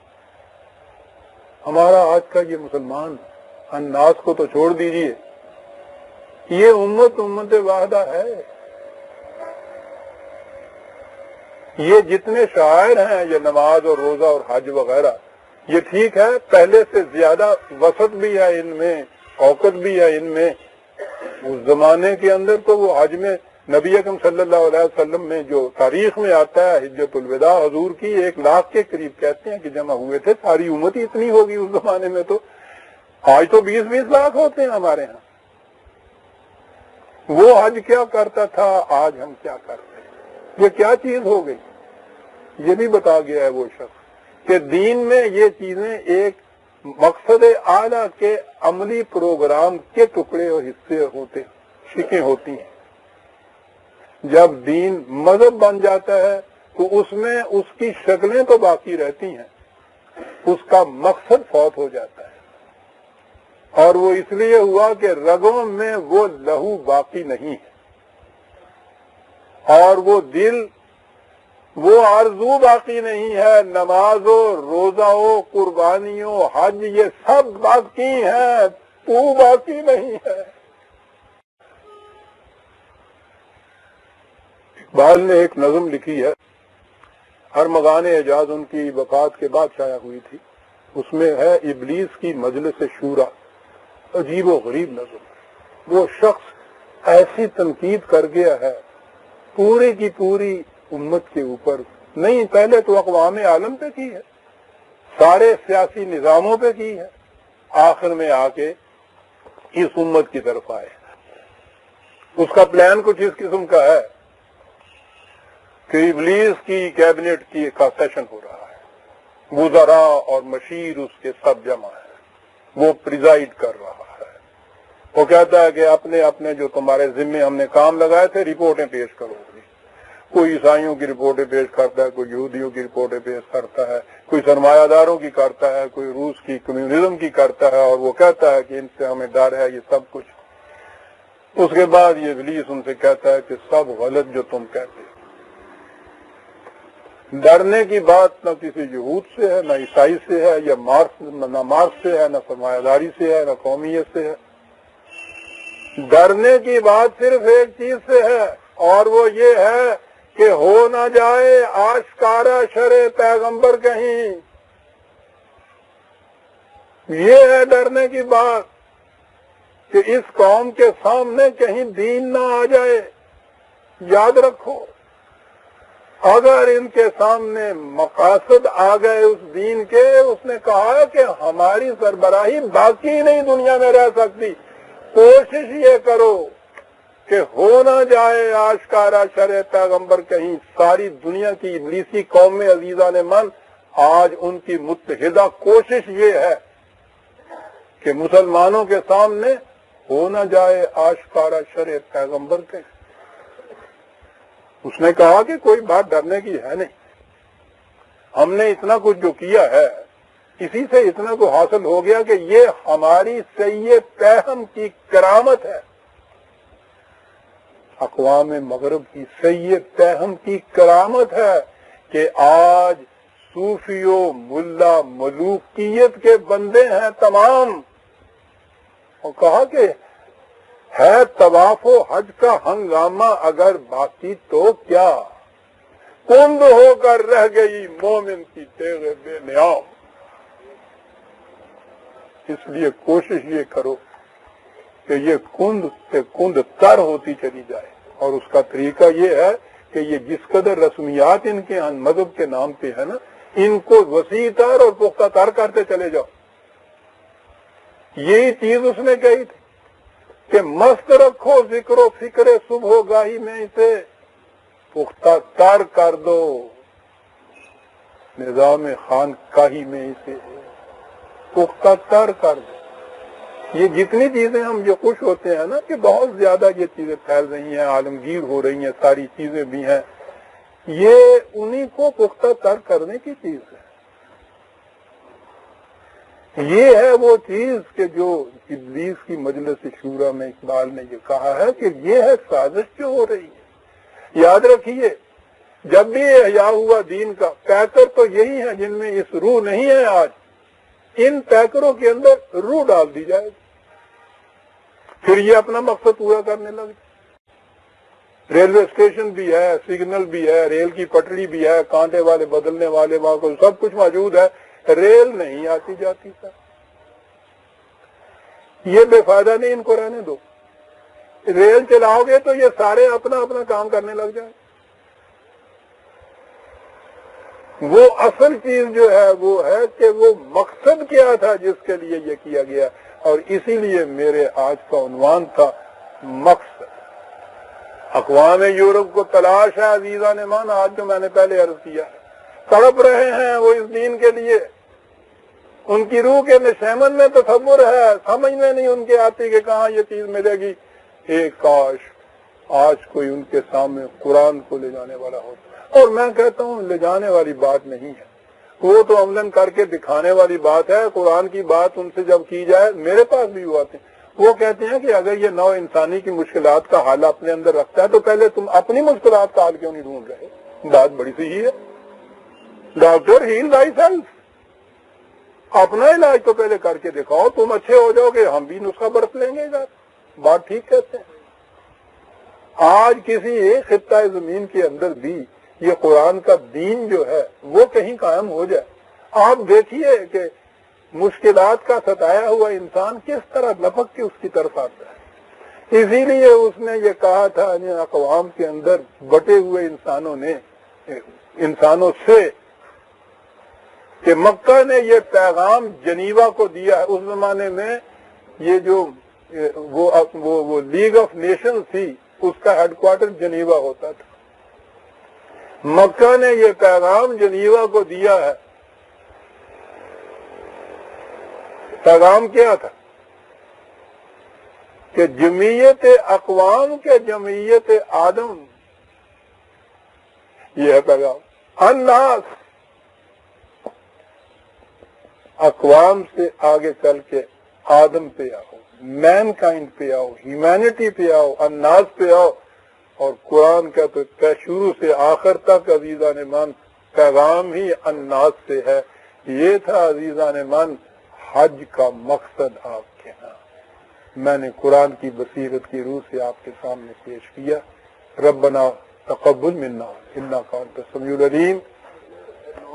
ہمارا آج کا یہ مسلمان، الناس کو تو چھوڑ دیجئے، یہ امت واحدہ ہے۔ یہ جتنے شعائر ہیں، یہ نماز اور روزہ اور حج وغیرہ، یہ ٹھیک ہے پہلے سے زیادہ وسعت بھی ہے ان میں، اوقات بھی ہے ان میں۔ اس زمانے کے اندر تو وہ حج میں نبی اکرم صلی اللہ علیہ وسلم میں جو تاریخ میں آتا ہے، حجۃ الوداع حضور کی 1 لاکھ کے قریب کہتے ہیں کہ جمع ہوئے تھے، ساری امت ہی اتنی ہوگی اس زمانے میں، تو آج تو 20-20 لاکھ ہوتے ہیں ہمارے ہاں۔ وہ حج کیا کرتا تھا، آج ہم کیا کرتے ہیں، یہ کیا چیز ہو گئی؟ یہ بھی بتا گیا ہے وہ شخص کہ دین میں یہ چیزیں ایک مقصد اعلیٰ کے عملی پروگرام کے ٹکڑے اور حصے ہوتے، شکیں ہوتی ہیں۔ جب دین مذہب بن جاتا ہے تو اس میں اس کی شکلیں تو باقی رہتی ہیں، اس کا مقصد فوت ہو جاتا ہے۔ اور وہ اس لیے ہوا کہ رگوں میں وہ لہو باقی نہیں ہے، اور وہ دل، وہ آرزو باقی نہیں ہے۔ نماز و روزہ و قربانیوں حج یہ سب باقی ہیں، تو باقی نہیں ہے۔ اقبال نے ایک نظم لکھی ہے، ارمغان اعجاز ان کی وفات کے بعد شائع ہوئی تھی، اس میں ہے ابلیس کی مجلس شورا، عجیب و غریب نظم۔ وہ شخص ایسی تنقید کر گیا ہے پوری کی پوری امت کے اوپر، نہیں پہلے تو اقوام عالم پہ کی ہے، سارے سیاسی نظاموں پہ کی ہے، آخر میں آ کے اس امت کی طرف آئے۔ اس کا پلان کچھ اس قسم کا ہے کہ ابلیس کی کیبنٹ کا سیشن ہو رہا ہے، وزراء اور مشیر اس کے سب جمع ہیں، وہ پریزائڈ کر رہا ہے، وہ کہتا ہے کہ اپنے اپنے جو تمہارے ذمے ہم نے کام لگائے تھے رپورٹیں پیش کرو گی۔ کوئی عیسائیوں کی رپورٹیں پیش کرتا ہے، کوئی یہودیوں کی رپورٹیں پیش کرتا ہے، کوئی سرمایہ داروں کی کرتا ہے، کوئی روس کی کمیونزم کی کرتا ہے، اور وہ کہتا ہے کہ ان سے ہمیں ڈر ہے، یہ سب کچھ۔ اس کے بعد یہ ابلیس ان سے کہتا ہے کہ سب غلط جو تم کہتے ہو۔ ڈرنے کی بات نہ کسی یہود سے ہے، نہ عیسائی سے ہے، یا نہ مارکس سے ہے، نہ سرمایہ داری سے ہے، نہ قومیت سے ہے۔ ڈرنے کی بات صرف ایک چیز سے ہے، اور وہ یہ ہے کہ ہو نہ جائے آشکارا شرع پیغمبر کہیں۔ یہ ہے ڈرنے کی بات کہ اس قوم کے سامنے کہیں دین نہ آ جائے۔ یاد رکھو، اگر ان کے سامنے مقاصد آ گئے اس دین کے، اس نے کہا کہ ہماری سربراہی باقی نہیں دنیا میں رہ سکتی، کوشش یہ کرو کہ ہو نہ جائے آشکارا شرع پیغمبر کہیں۔ ساری دنیا کی ابلیسی قوم عزیزان من، آج ان کی متحدہ کوشش یہ ہے کہ مسلمانوں کے سامنے ہو نہ جائے آشکارا شرع پیغمبر کہیں۔ اس نے کہا کہ کوئی بات ڈرنے کی ہے نہیں، ہم نے اتنا کچھ جو کیا ہے اسی سے اتنا کو حاصل ہو گیا کہ یہ ہماری سید پہم کی کرامت ہے، اقوام مغرب کی سید پہم کی کرامت ہے کہ آج صوفیوں ملا ملوکیت کے بندے ہیں تمام۔ اور کہا کہ ہے طواف و حج کا ہنگامہ اگر باقی تو کیا، کند ہو کر رہ گئی مومن کی تیغ بے نیام۔ اس لیے کوشش یہ کرو کہ یہ کند سے کند تر ہوتی چلی جائے، اور اس کا طریقہ یہ ہے کہ یہ جس قدر رسمیات ان کے مذہب کے نام پہ ہے نا، ان کو وسیع تر اور پختہ تر کرتے چلے جاؤ۔ یہی چیز اس نے کہی تھی کہ مست رکھو ذکر و فکر صبح گاہی میں اسے پختہ تر کر دو، نظام خانقاہی میں اسے پختہ تر کر دو۔ یہ جتنی چیزیں ہم یہ خوش ہوتے ہیں نا کہ بہت زیادہ یہ چیزیں پھیل رہی ہیں، عالمگیر ہو رہی ہیں، ساری چیزیں بھی ہیں، یہ انہی کو پختہ تر کرنے کی چیز ہے۔ یہ ہے وہ چیز کہ جو ابلیس کی مجلس شورا میں اقبال نے یہ کہا ہے کہ یہ ہے سازش جو ہو رہی ہے۔ یاد رکھیے، جب بھی احیاء ہوا دین کا، پیکر تو یہی ہے جن میں اس روح نہیں ہے، آج ان پیکروں کے اندر روح ڈال دی جائے، پھر یہ اپنا مقصد پورا کرنے لگے۔ ریلوے اسٹیشن بھی ہے، سگنل بھی ہے، ریل کی پٹڑی بھی ہے، کانٹے والے بدلنے والے وہاں کو سب کچھ موجود ہے، ریل نہیں آتی جاتی سر۔ یہ بے فائدہ نہیں، ان کو رہنے دو۔ ریل چلاؤ گے تو یہ سارے اپنا اپنا کام کرنے لگ جائیں۔ وہ اصل چیز جو ہے وہ ہے کہ وہ مقصد کیا تھا جس کے لیے یہ کیا گیا، اور اسی لیے میرے آج کا عنوان تھا مقصد۔ اقوام یورپ کو تلاش ہے عزیزان مان، آج جو میں نے پہلے عرض کیا ہے، تڑپ رہے ہیں وہ اس دین کے لیے، ان کی روح کے نشیمن میں تصور ہے، سمجھ میں نہیں ان کے آتی کہ کہاں یہ چیز ملے گی۔ ایک کاش آج کوئی ان کے سامنے قرآن کو لے جانے والا ہوتا، اور میں کہتا ہوں لے جانے والی بات نہیں ہے، وہ تو عملاً کر کے دکھانے والی بات ہے. قرآن کی بات ان سے جب کی جائے, میرے پاس بھی وہ آتے ہیں, وہ کہتے ہیں کہ اگر یہ نوع انسانی کی مشکلات کا حل اپنے اندر رکھتا ہے تو پہلے تم اپنی مشکلات کا حل کیوں نہیں ڈھونڈ رہے؟ بات بڑی صحیح ہے. ڈاکٹر ہیل تھائی سیلف, اپنا علاج تو پہلے کر کے دکھاؤ, تم اچھے ہو جاؤ گے ہم بھی نسخہ برت لیں گے. بات ٹھیک کہتے ہیں. آج کسی ایک خطہ زمین کے اندر بھی یہ قرآن کا دین جو ہے وہ کہیں قائم ہو جائے, آپ دیکھیے کہ مشکلات کا ستایا ہوا انسان کس طرح لپک کے اس کی طرف آتا ہے. اسی لیے اس نے یہ کہا تھا اقوام کے اندر بٹے ہوئے انسانوں سے کہ مکہ نے یہ پیغام جنیوا کو دیا ہے. اس زمانے میں یہ جو وہ لیگ آف نیشن تھی اس کا ہیڈ کوارٹر جنیوا ہوتا تھا. مکہ نے یہ پیغام جنیوا کو دیا ہے. پیغام کیا تھا کہ جمعیت اقوام کے جمعیت آدم, یہ ہے پیغام. الناس, اقوام سے آگے چل کے آدم پہ آؤ, مین کائنڈ پہ آؤ, ہیومینٹی پہ آؤ, الناس پہ آؤ. اور قرآن کا تو شروع سے آخر تک عزیزان من پیغام ہی الناس سے ہے. یہ تھا عزیزان من حج کا مقصد آپ کے ہاں. میں نے قرآن کی بصیرت کی روح سے آپ کے سامنے پیش کیا. ربنا تقبل منا انک انت السمیع العلیم.